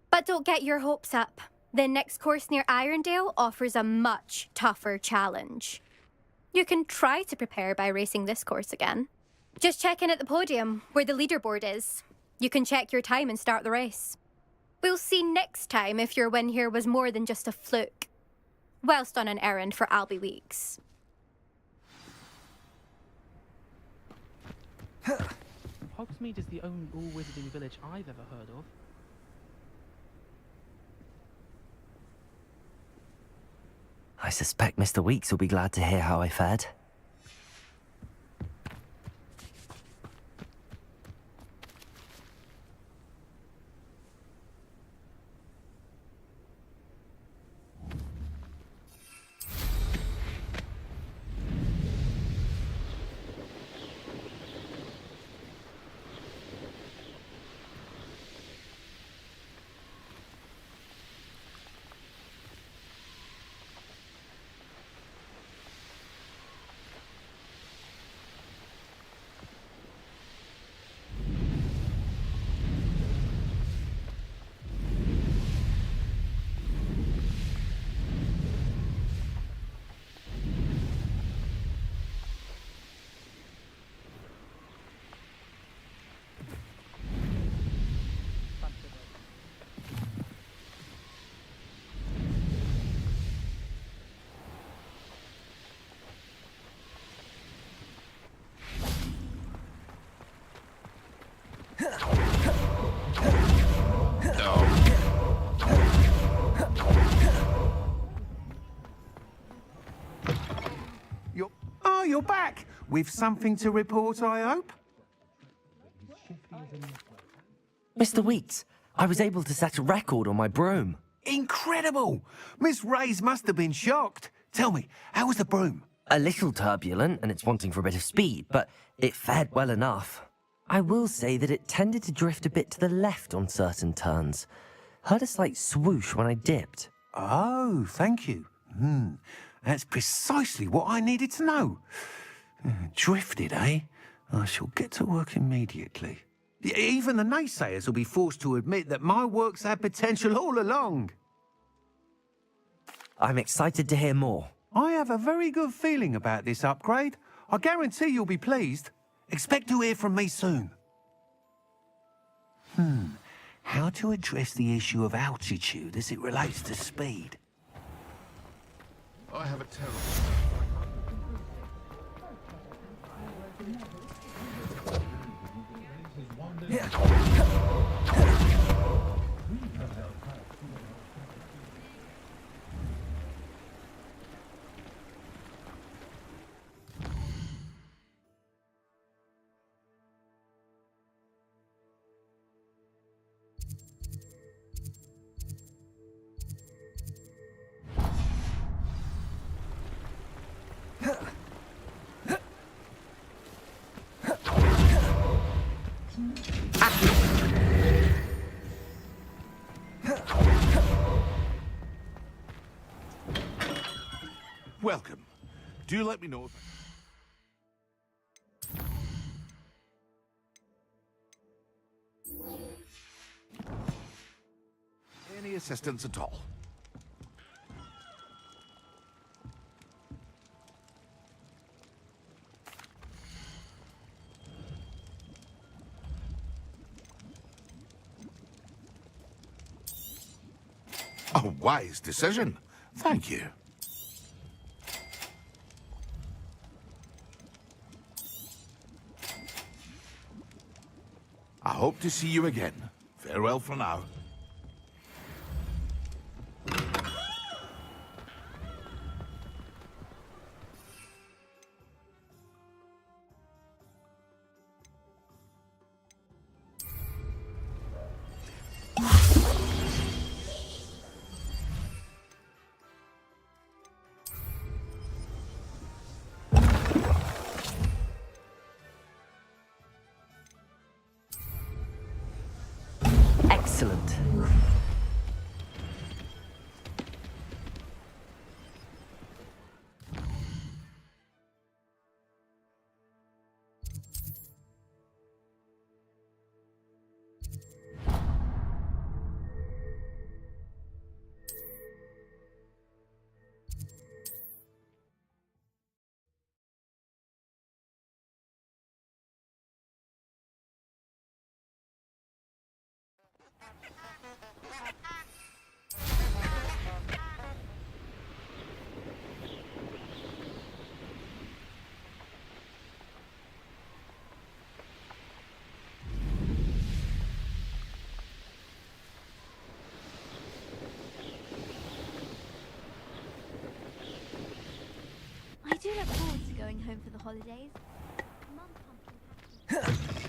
But don't get your hopes up. The next course near Irondale offers a much tougher challenge. You can try to prepare by racing this course again. Just check in at the podium, where the leaderboard is. You can check your time and start the race. We'll see next time if your win here was more than just a fluke. Whilst on an errand for Albie Weeks. Hogsmeade is the only all-wizarding village I've ever heard of. I suspect Mr. Weeks will be glad to hear how I fared. with something to report, I hope? Mr. Weeks, I was able to set a record on my broom. Incredible! Miss Reyes must have been shocked. Tell me, how was the broom? A little turbulent, and it's wanting for a bit of speed, but it fared well enough. I will say that it tended to drift a bit to the left on certain turns. Heard a slight swoosh when I dipped. Oh, thank you. That's precisely what I needed to know. Drifted, eh? I shall get to work immediately. Even the naysayers will be forced to admit that my work's had potential all along. I'm excited to hear more. I have a very good feeling about this upgrade. I guarantee you'll be pleased. Expect to hear from me soon. How to address the issue of altitude as it relates to speed? I have a terrible... Welcome. Do let me know if... Any assistance at all. A wise decision. Thank you. I hope to see you again. Farewell for now. Excellent. I do look forward to going home for the holidays. Mum pumpkin patch.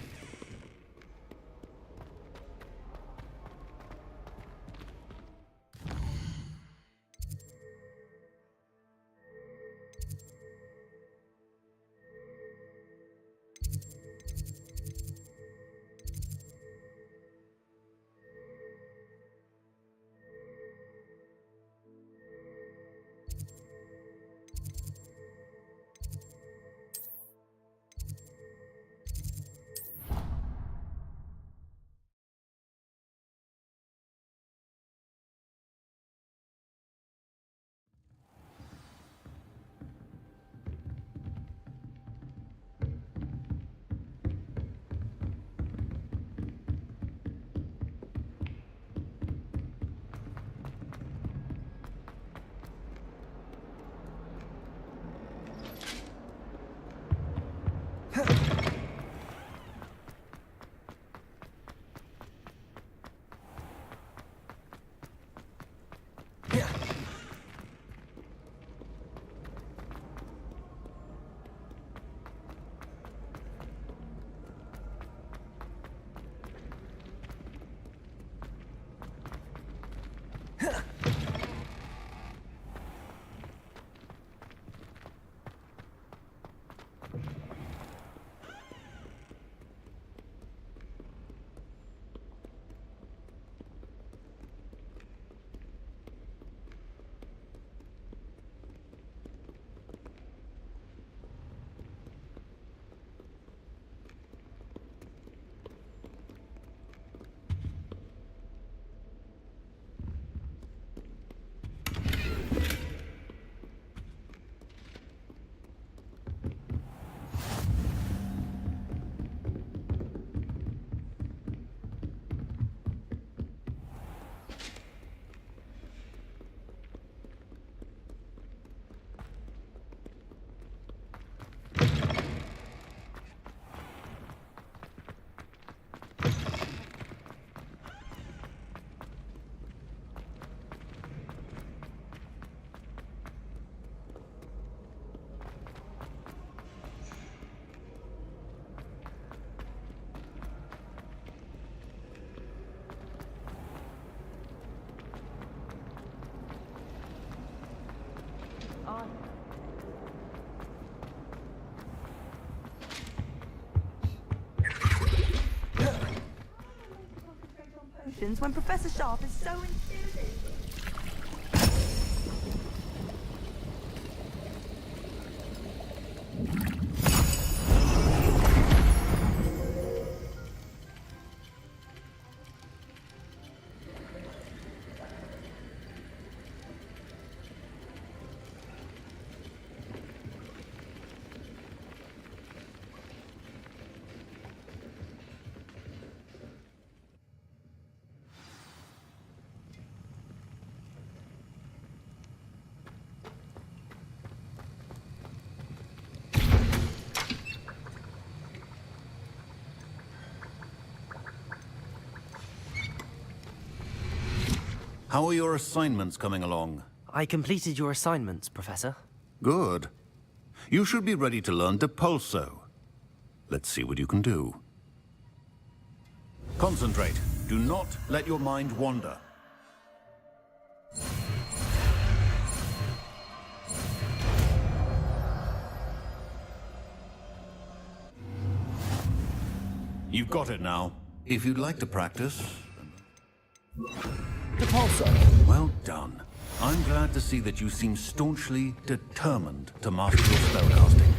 When Professor Sharp is so enthused. How are your assignments coming along? I completed your assignments, Professor. Good. You should be ready to learn Depulso. Let's see what you can do. Concentrate. Do not let your mind wander. You've got it now. If you'd like to practice... Depulso. Well done. I'm glad to see that you seem staunchly determined to master your spellcasting.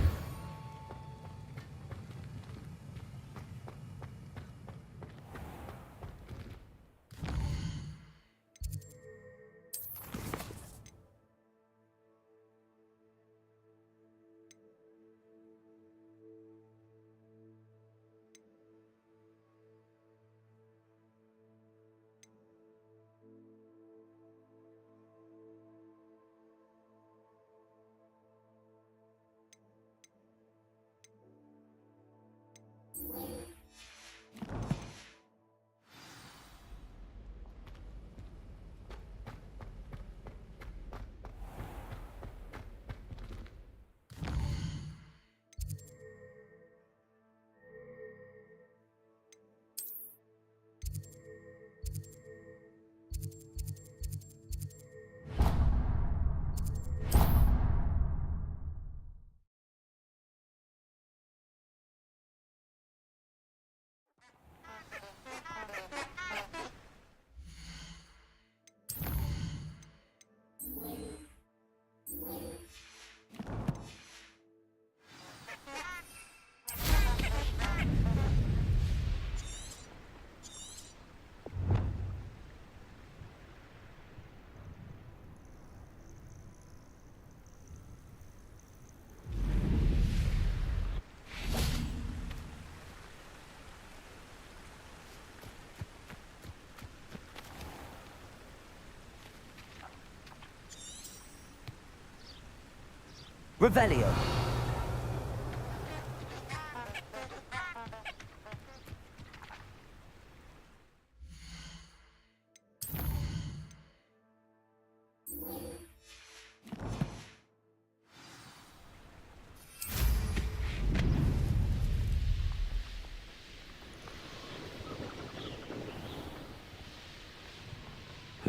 Revelio.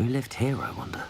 Who lived here, I wonder?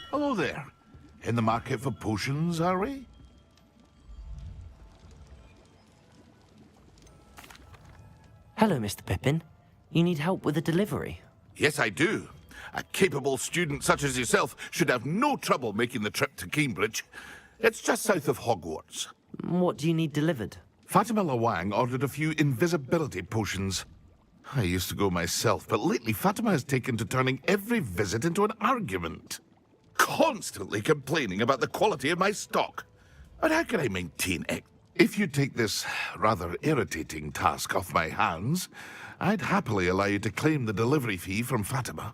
Hello there. In the market for potions, are we? Hello, Mr. Pippin. You need help with a delivery? Yes, I do. A capable student such as yourself should have no trouble making the trip to Cambridge. It's just south of Hogwarts. What do you need delivered? Fatima Lawang ordered a few invisibility potions. I used to go myself, but lately Fatima has taken to turning every visit into an argument. Constantly complaining about the quality of my stock. But how can I maintain it? If you take this rather irritating task off my hands, I'd happily allow you to claim the delivery fee from Fatima.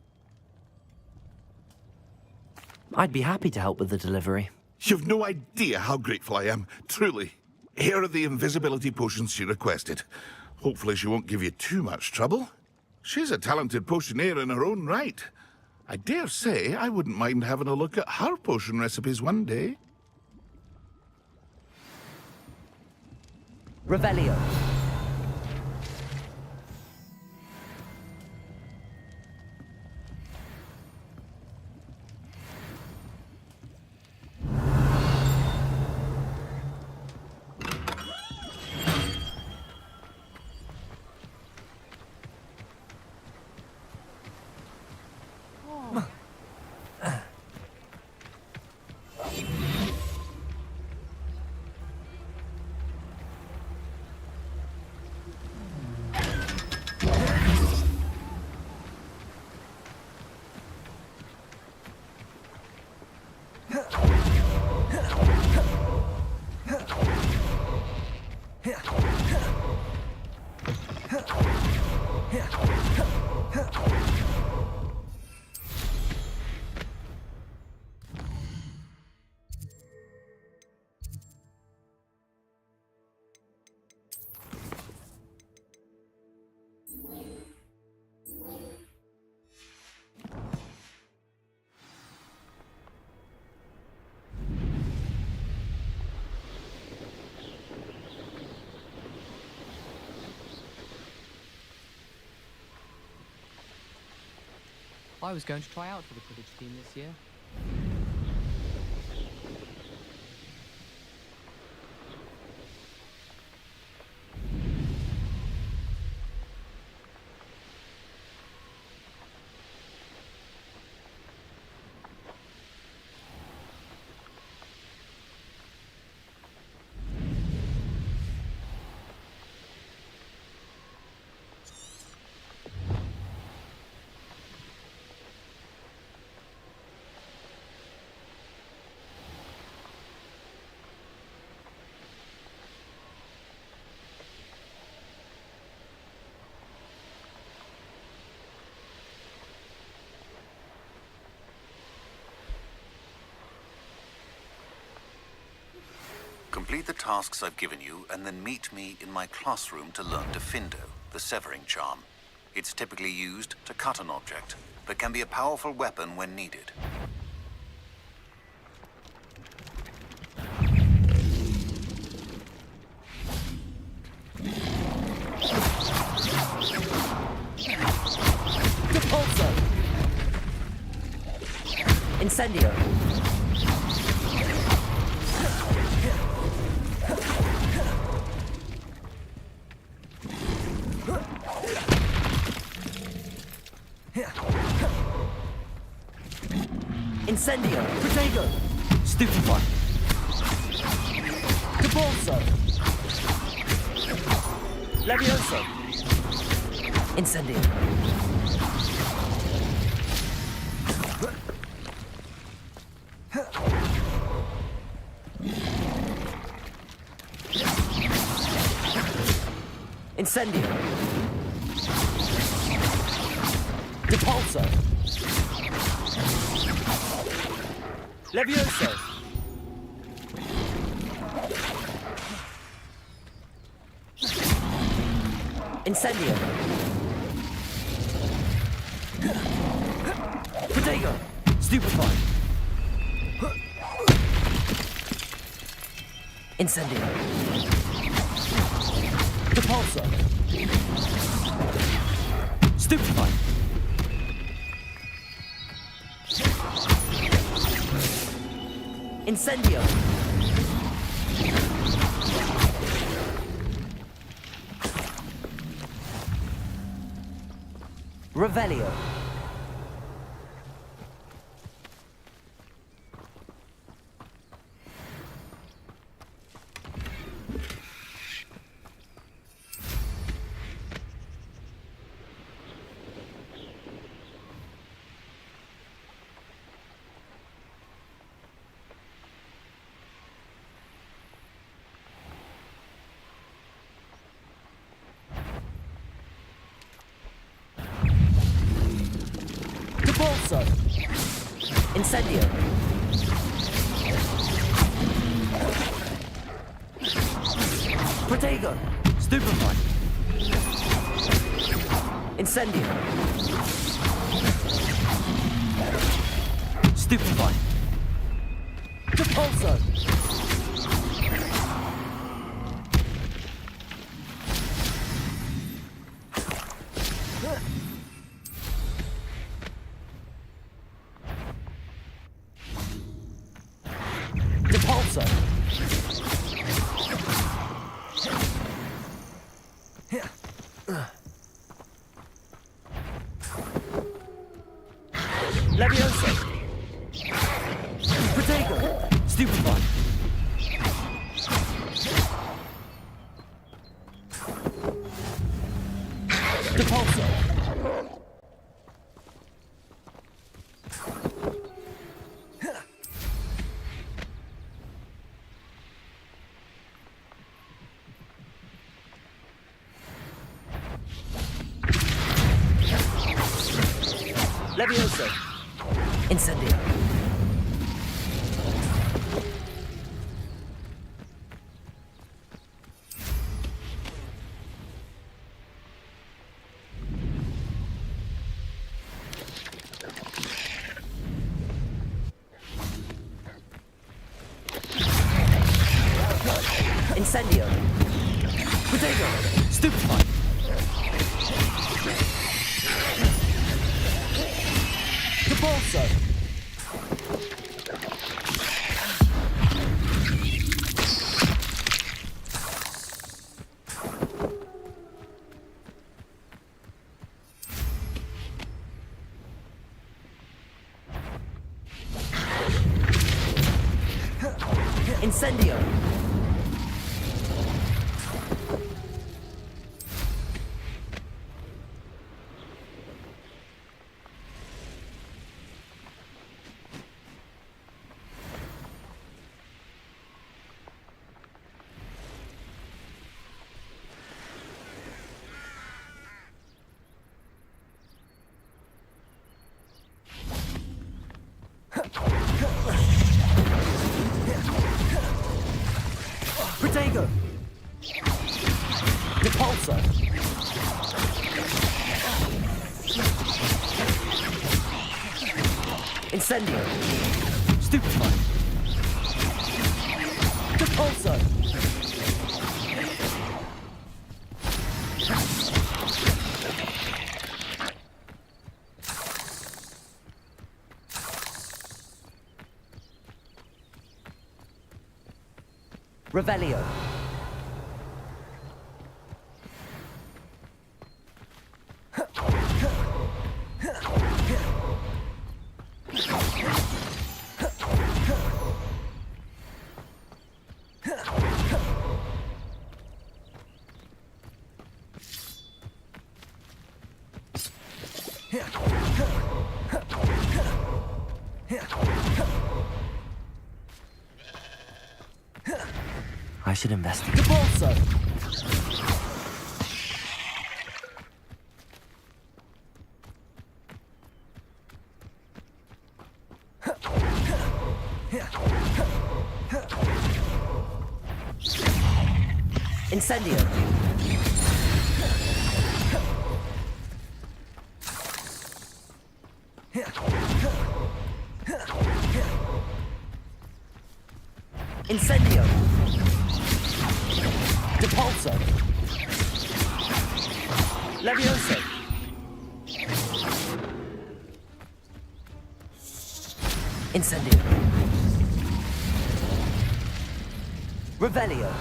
I'd be happy to help with the delivery. You've no idea how grateful I am, truly. Here are the invisibility potions she requested. Hopefully she won't give you too much trouble. She's a talented potioneer in her own right. I dare say I wouldn't mind having a look at her potion recipes one day. Revelio. I was going to try out for the Quidditch team this year. Complete the tasks I've given you, and then meet me in my classroom to learn Diffindo, the severing charm. It's typically used to cut an object, but can be a powerful weapon when needed. Incendio. Incendio. Protego. Stupefy. Debolso. Levioso. Incendio. Incendio. Depulso. Levioso. Incendio. Protego. Stupefy. Incendio. Depulso. Stupefy. Incendio. Revelio. Depulso. Incendio. Protego. Stupefy. Incendio. Stupefy. Depulso. Depulso. Levioso. Protego. Stupefy. Depulso. Levioso. Incendio. Incendio. Protego. Stupefy. Depulso. Incendio. Protego. Depulso. Incendio. Stupefy. Depulso. Revelio. I should investigate. Also. Incendio. Incendio. Depulso. Levioso. Incendio. Revelio.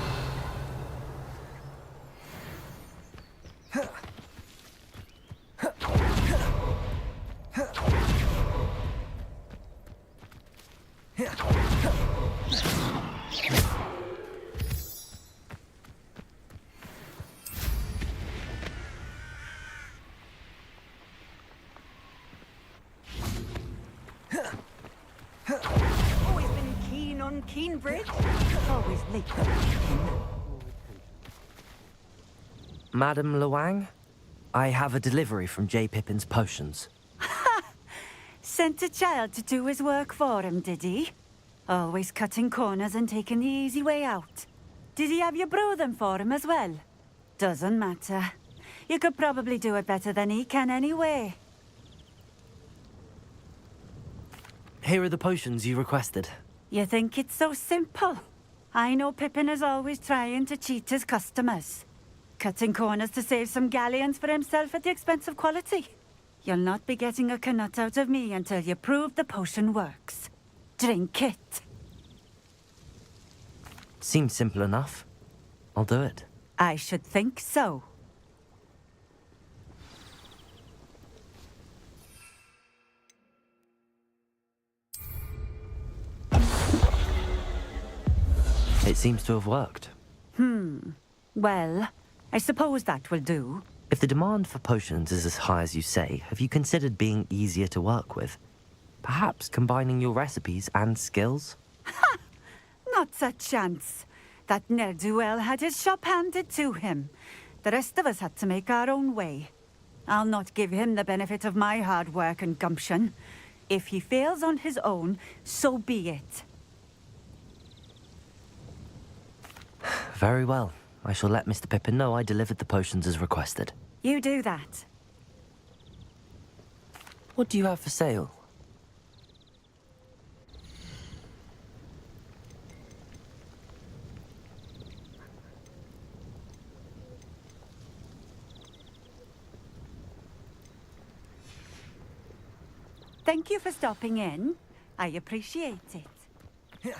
Always been keen on Keenbridge. Always late. Madam Luang, I have a delivery from J. Pippin's potions. Sent a child to do his work for him, did he? Always cutting corners and taking the easy way out. Did he have you brew them for him as well? Doesn't matter. You could probably do it better than he can anyway. Here are the potions you requested. You think it's so simple? I know Pippin is always trying to cheat his customers. Cutting corners to save some galleons for himself at the expense of quality. You'll not be getting a canut out of me until you prove the potion works. Drink it. Seems simple enough. I'll do it. I should think so. It seems to have worked. Well, I suppose that will do. If the demand for potions is as high as you say, have you considered being easier to work with? Perhaps combining your recipes and skills? Not a chance. That ne'er-do-well had his shop handed to him. The rest of us had to make our own way. I'll not give him the benefit of my hard work and gumption. If he fails on his own, so be it. Very well. I shall let Mr. Pippin know I delivered the potions as requested. You do that. What do you have for sale? Thank you for stopping in. I appreciate it.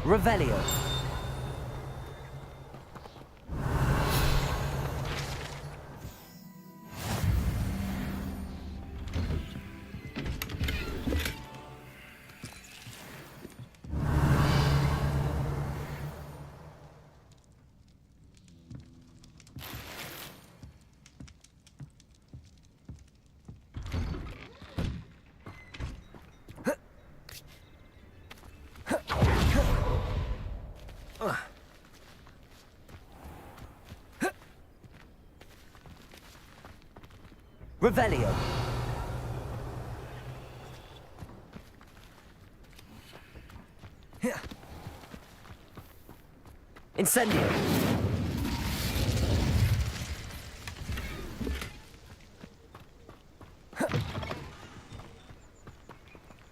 Revelio. Revelio. Incendio.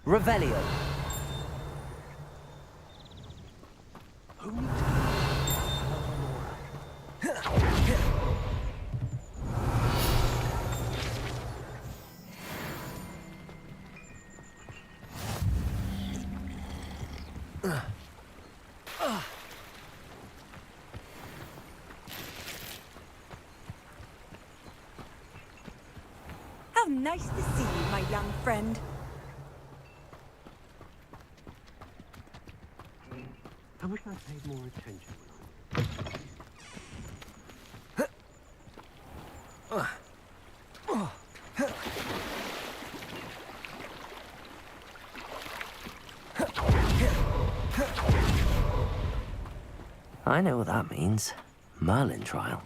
Revelio. Nice to see you, my young friend. I wish I paid more attention I know what that means. Merlin trial.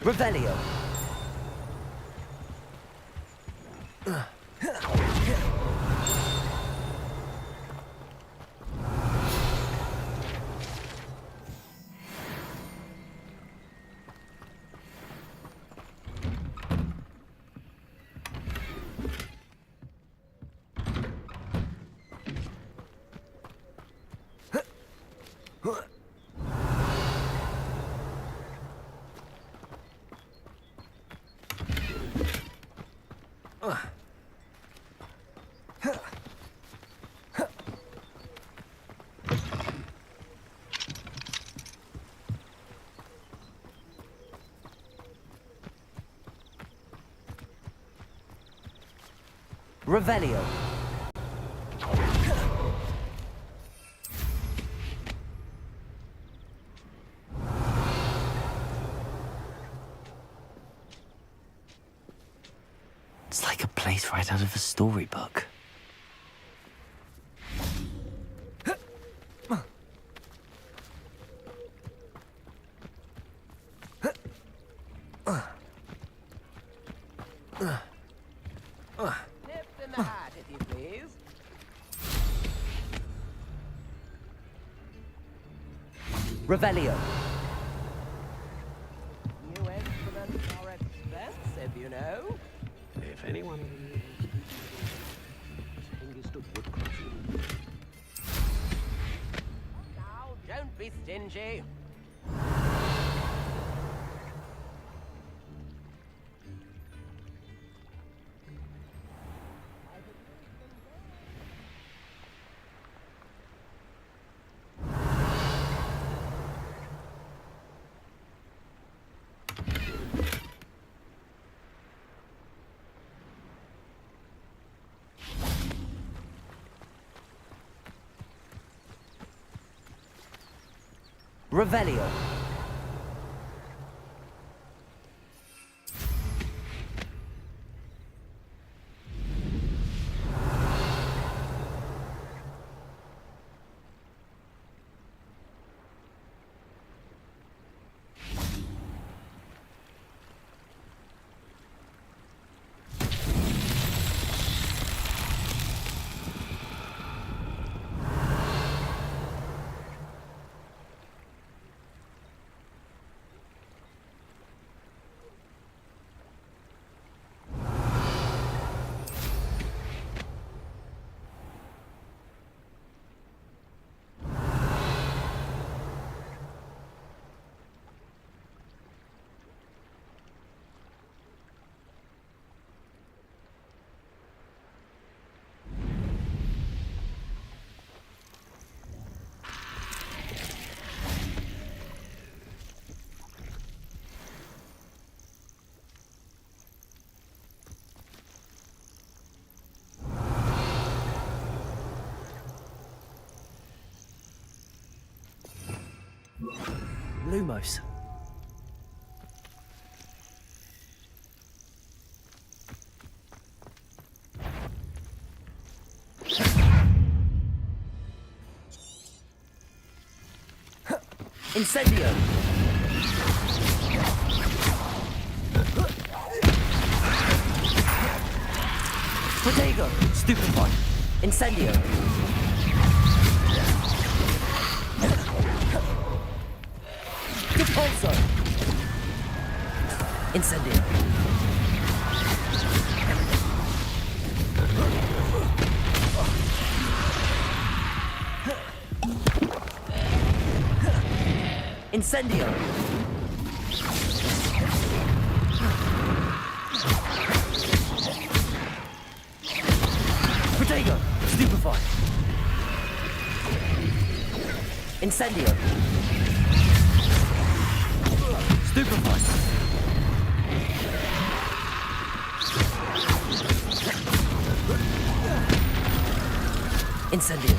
Revelio. Revelio. It's like a place right out of a storybook. Nip in the hat, if you please. Revelio. New instruments are expensive, you know. If anyone Hengist of woodcraft. Now, don't be stingy. Revelio. Lumos. Incendio. Protego. Stupefy. Incendio. Depulso. Incendio. Incendio. Protego. Stupefy. Incendio. Stupefy! Incendio!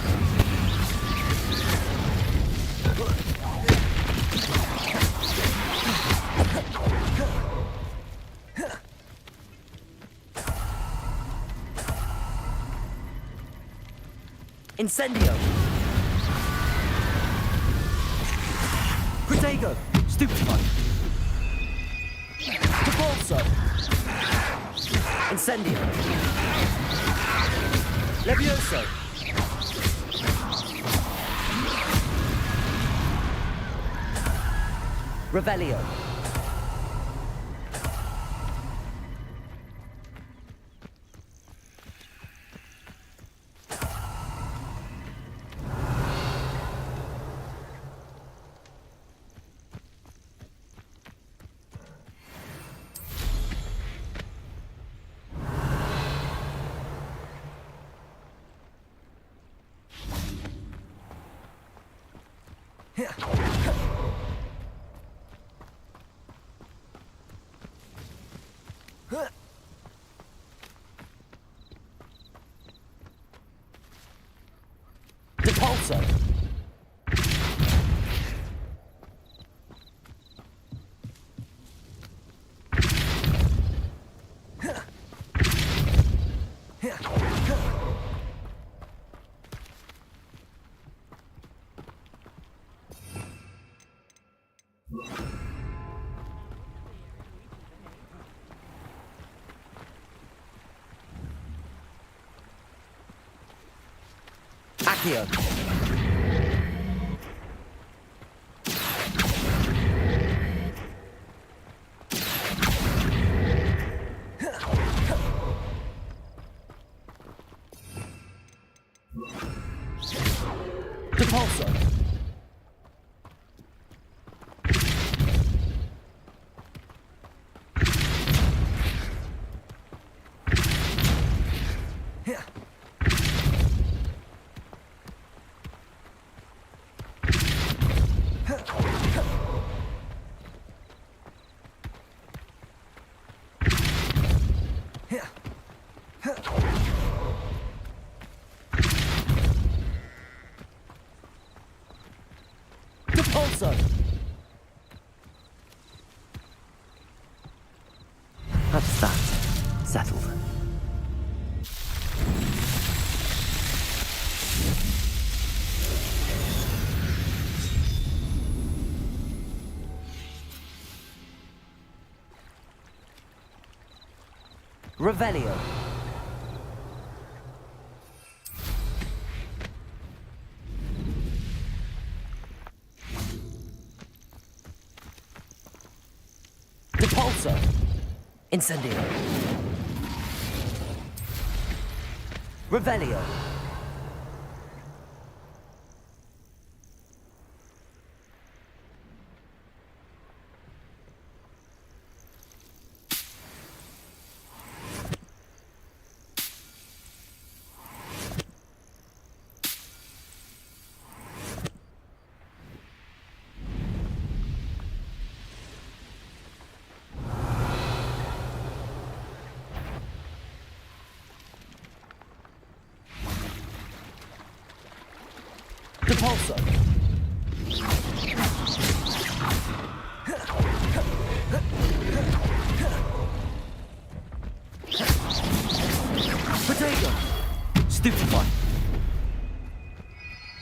Incendio! Protego! Stupefy! Propulso! Incendio! Levioso! Revelio! Depulso! Accio! Depulso! Depulso! That's that. Settled. Revelio. Depulso. Incendio. Revelio. Depulso. Protego. Stupefy.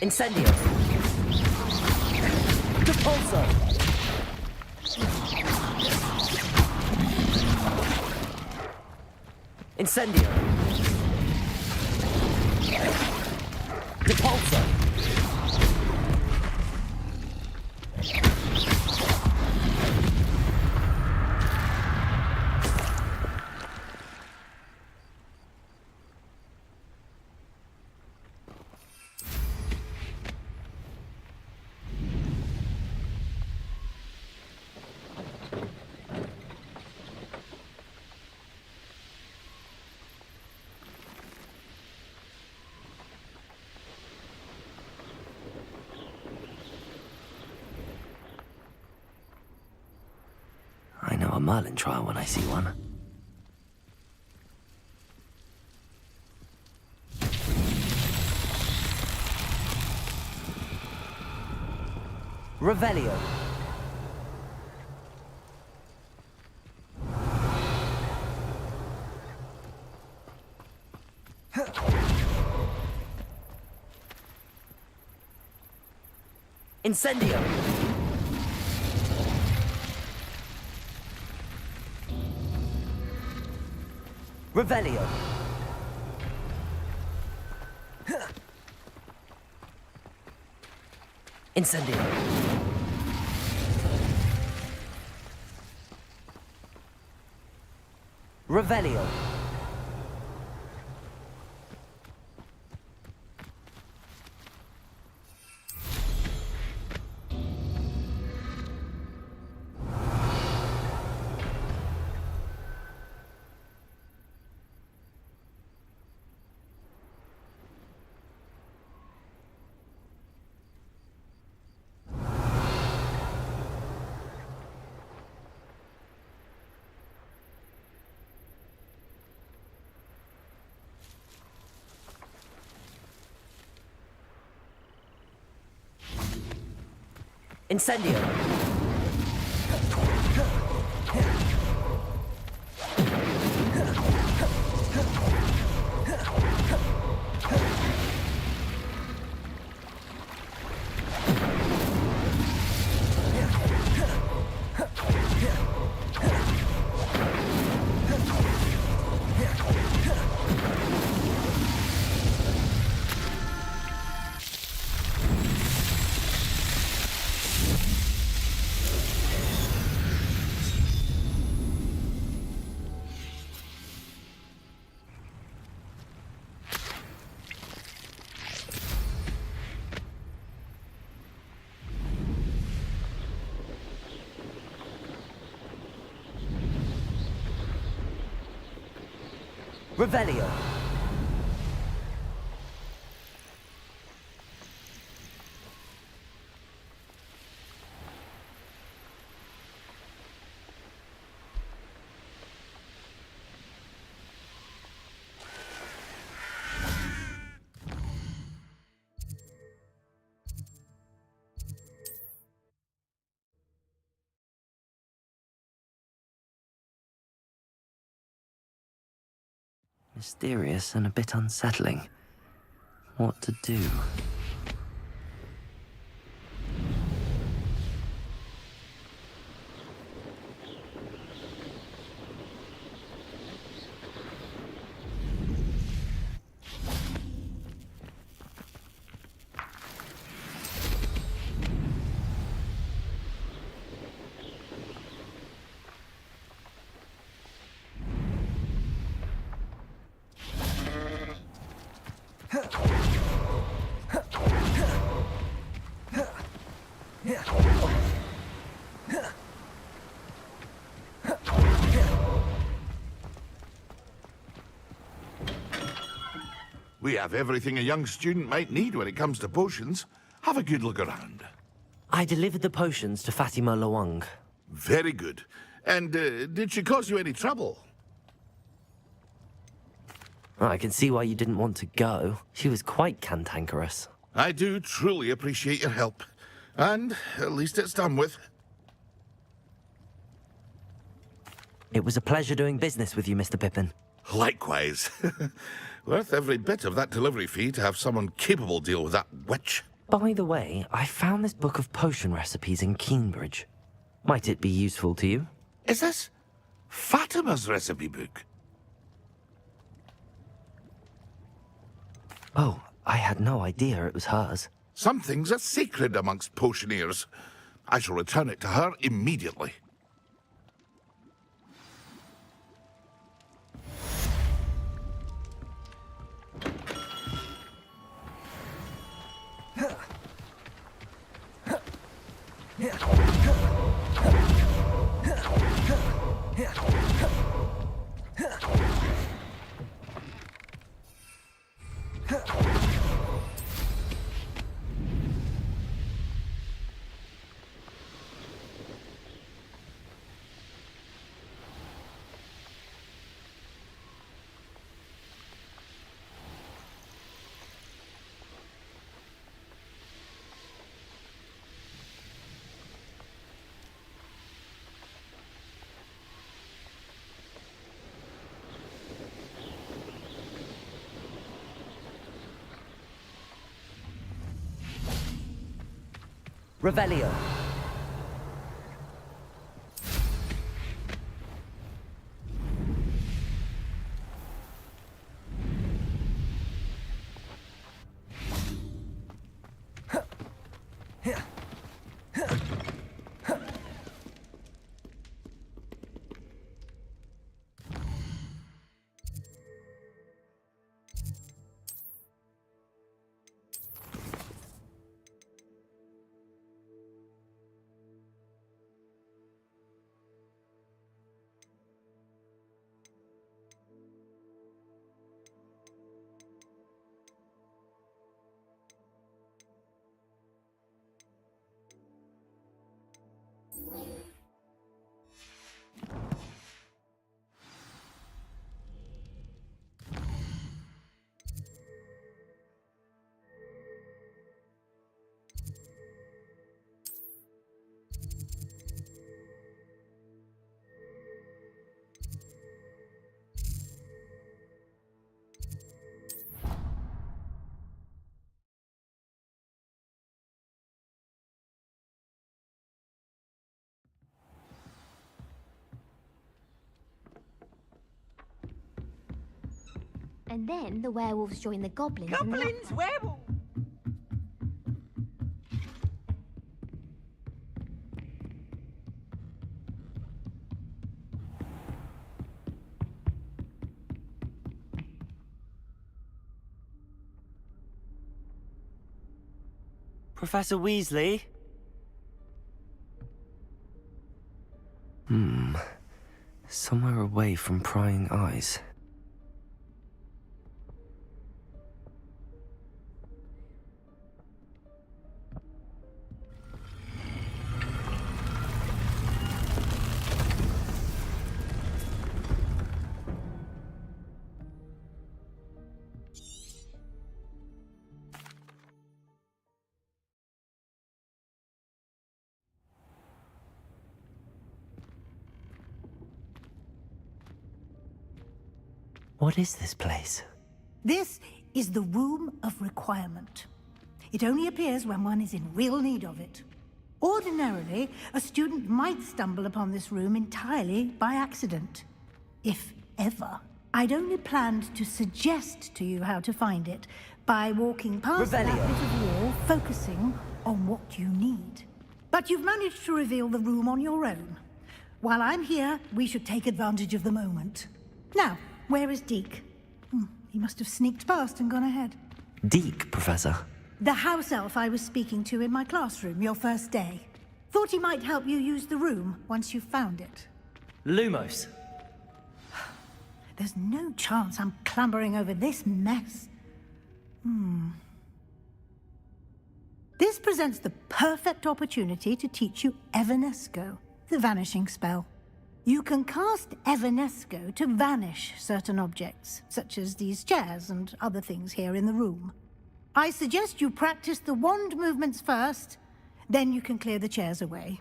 Incendio. Depulso. Incendio. Depulso. Merlin trial when I see one. Revelio. Incendio. Revelio. Incendio. Revelio. Incendio. Revelio. Mysterious and a bit unsettling. What to do? We have everything a young student might need when it comes to potions. Have a good look around. I delivered the potions to Fatima Lawang. Very good. And did she cause you any trouble? Well, I can see why you didn't want to go. She was quite cantankerous. I do truly appreciate your help. And at least it's done with. It was a pleasure doing business with you, Mr. Pippin. Likewise. Worth every bit of that delivery fee to have someone capable deal with that witch. By the way, I found this book of potion recipes in Keenbridge. Might it be useful to you? Is this Fatima's recipe book? Oh, I had no idea it was hers. Some things are sacred amongst potioneers. I shall return it to her immediately. Revelio. And then the werewolves join the goblins. Goblins, werewolves! Professor Weasley? Somewhere away from prying eyes. What is this place? This is the Room of Requirement. It only appears when one is in real need of it. Ordinarily, a student might stumble upon this room entirely by accident. If ever. I'd only planned to suggest to you how to find it by walking past that bit of wall, focusing on what you need. But you've managed to reveal the room on your own. While I'm here, we should take advantage of the moment. Now, where is Deke? He must have sneaked past and gone ahead. Deke, Professor. The house elf I was speaking to in my classroom your first day. Thought he might help you use the room once you've found it. Lumos. There's no chance I'm clambering over this mess. This presents the perfect opportunity to teach you Evanesco, the vanishing spell. You can cast Evanesco to vanish certain objects, such as these chairs and other things here in the room. I suggest you practice the wand movements first, then you can clear the chairs away.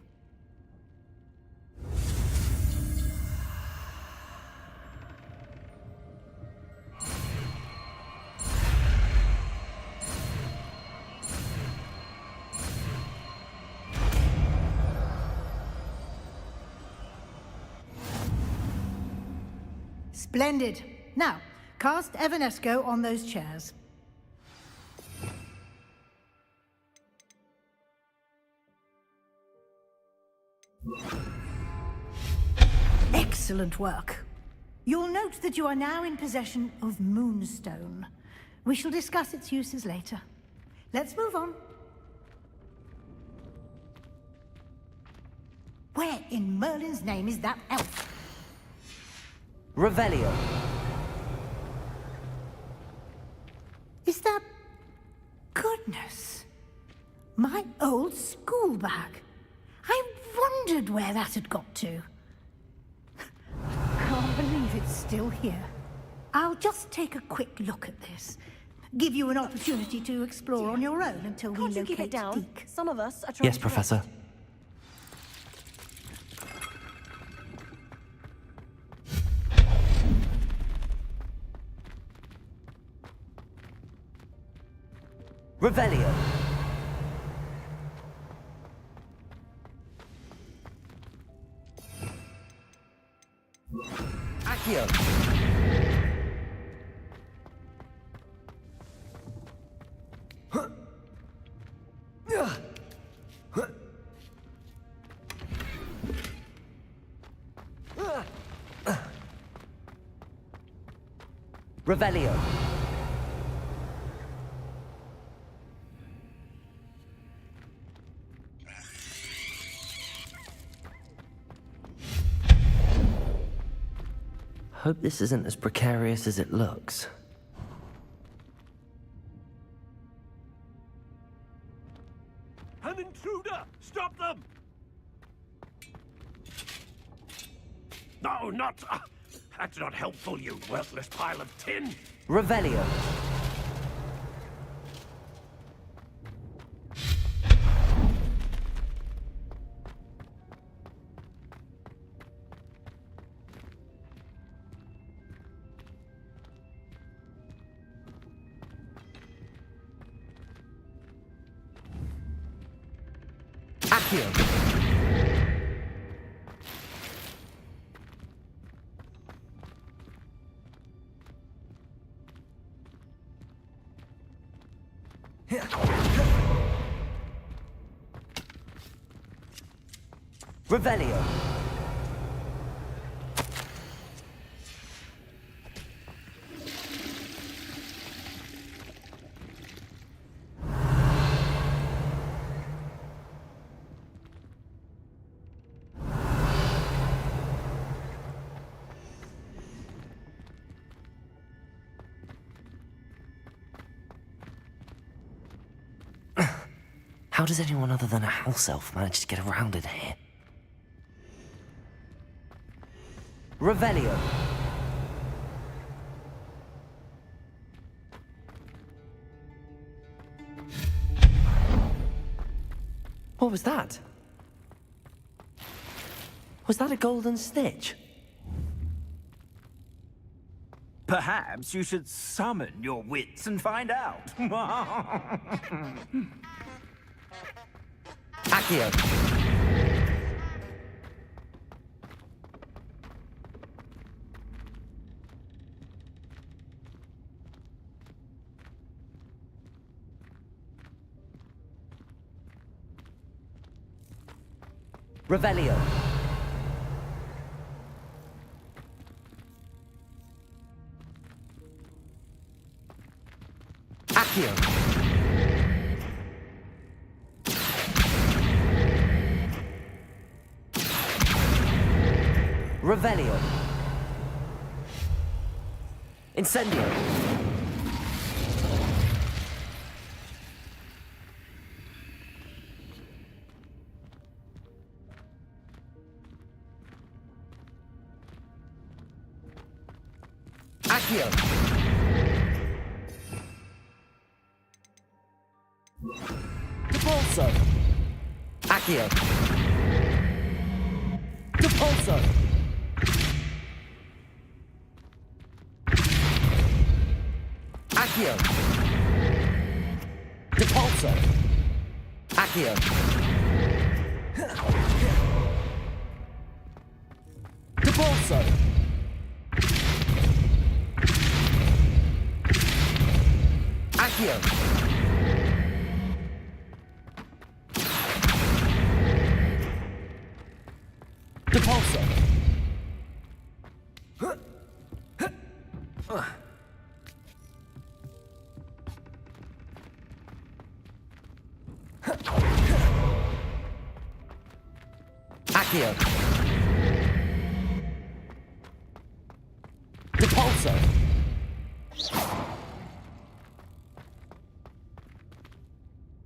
Splendid. Now, cast Evanesco on those chairs. Excellent work. You'll note that you are now in possession of Moonstone. We shall discuss its uses later. Let's move on. Where in Merlin's name is that elf? Revelio. Is that... Goodness. My old school bag. I wondered where that had got to. Can't believe it's still here. I'll just take a quick look at this. Give you an opportunity to explore on your own until we locate keep it down? Deke. Some of us are trying Yes, to Professor. Revelio. Accio! Revelio. Hope this isn't as precarious as it looks. An intruder! Stop them! No, not... that's not helpful, you worthless pile of tin! Revelio. Accio. Revelio. How does anyone other than a house elf manage to get around in here? Revelio. What was that? Was that a golden snitch? Perhaps you should summon your wits and find out. Accio. Revelio. Accio. Revelio. Incendio. Accio. Depulso. Accio. Depulso. Accio. Depulso. Accio. Depulso. Accio. Depulso. Accio. Depulso.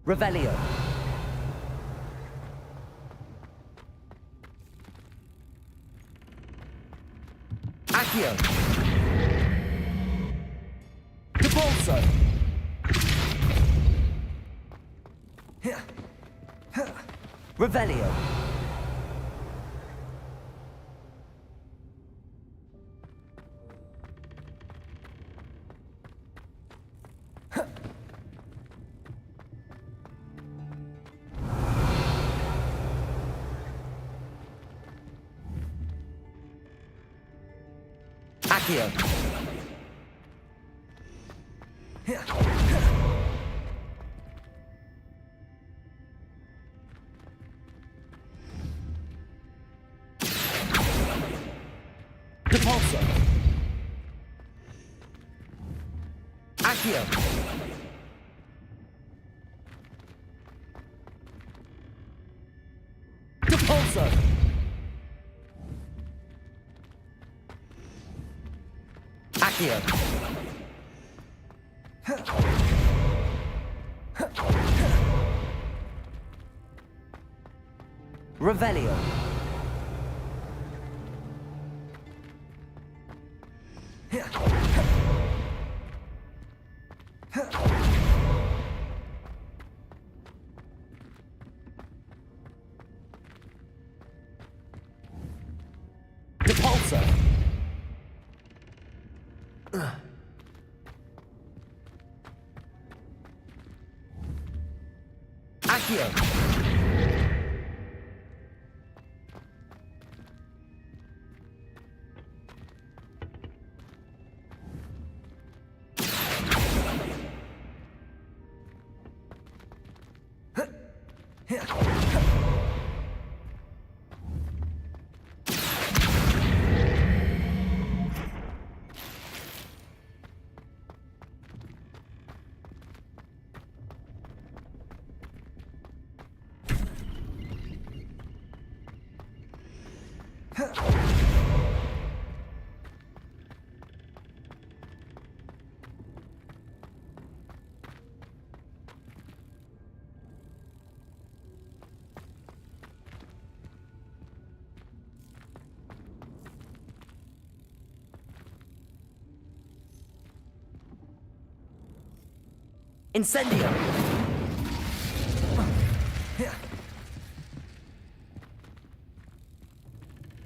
Revelio. Accio. Depulso. Revelio. Accio. Depulso. Accio. Depulso. Accio. Revelio. Depulso. Accio. Incendio.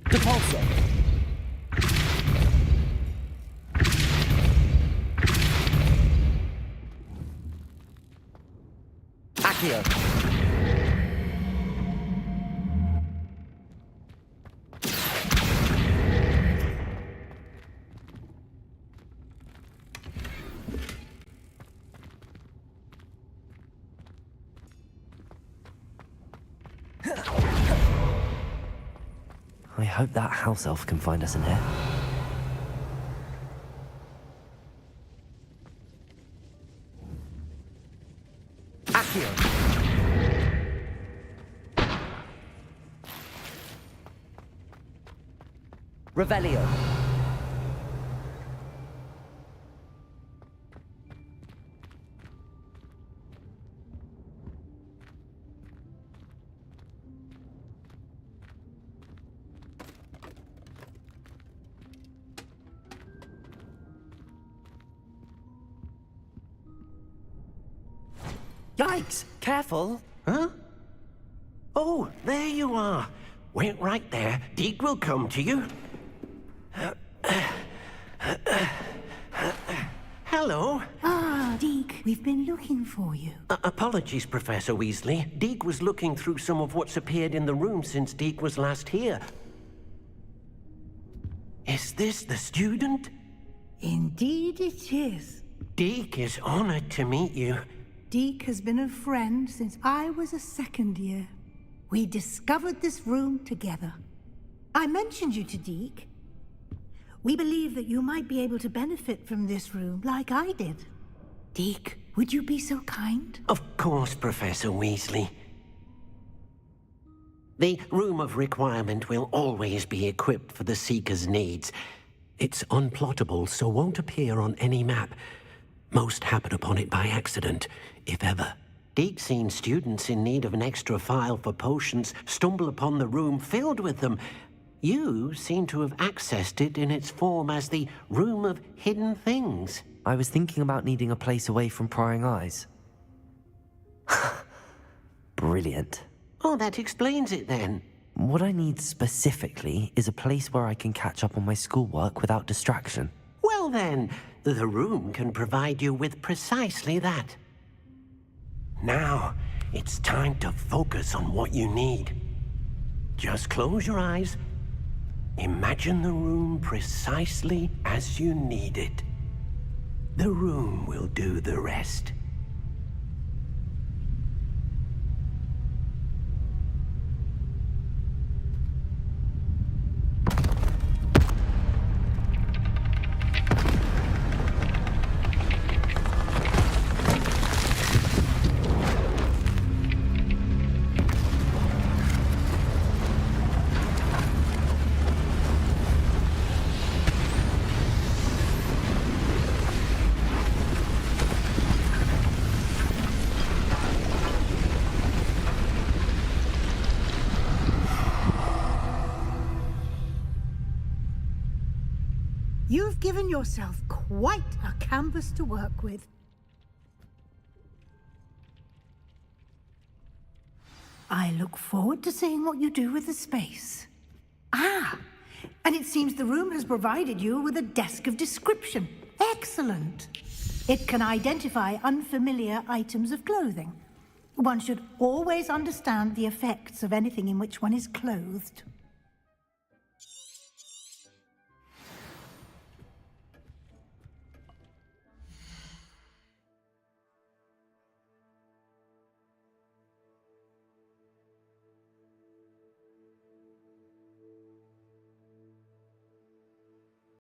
Depulso. Accio. I hope that house elf can find us in here. Accio. Revelio. Yikes! Careful! Huh? Oh, there you are. Wait right there. Deke will come to you. Hello. Ah, Deke, we've been looking for you. Apologies, Professor Weasley. Deke was looking through some of what's appeared in the room since Deke was last here. Is this the student? Indeed it is. Deke is honored to meet you. Deke has been a friend since I was a second year. We discovered this room together. I mentioned you to Deke. We believe that you might be able to benefit from this room like I did. Deke, would you be so kind? Of course, Professor Weasley. The Room of Requirement will always be equipped for the Seeker's needs. It's unplottable, so won't appear on any map. Most happen upon it by accident, if ever. Deke's seen students in need of an extra file for potions stumble upon the room filled with them. You seem to have accessed it in its form as the Room of Hidden Things. I was thinking about needing a place away from prying eyes. Brilliant. Oh, that explains it then. What I need specifically is a place where I can catch up on my schoolwork without distraction. Well then, the room can provide you with precisely that. Now, it's time to focus on what you need. Just close your eyes Imagine the room precisely as you need it. The room will do the rest. You've given yourself quite a canvas to work with. I look forward to seeing what you do with the space. Ah, and it seems the room has provided you with a desk of description. Excellent. It can identify unfamiliar items of clothing. One should always understand the effects of anything in which one is clothed.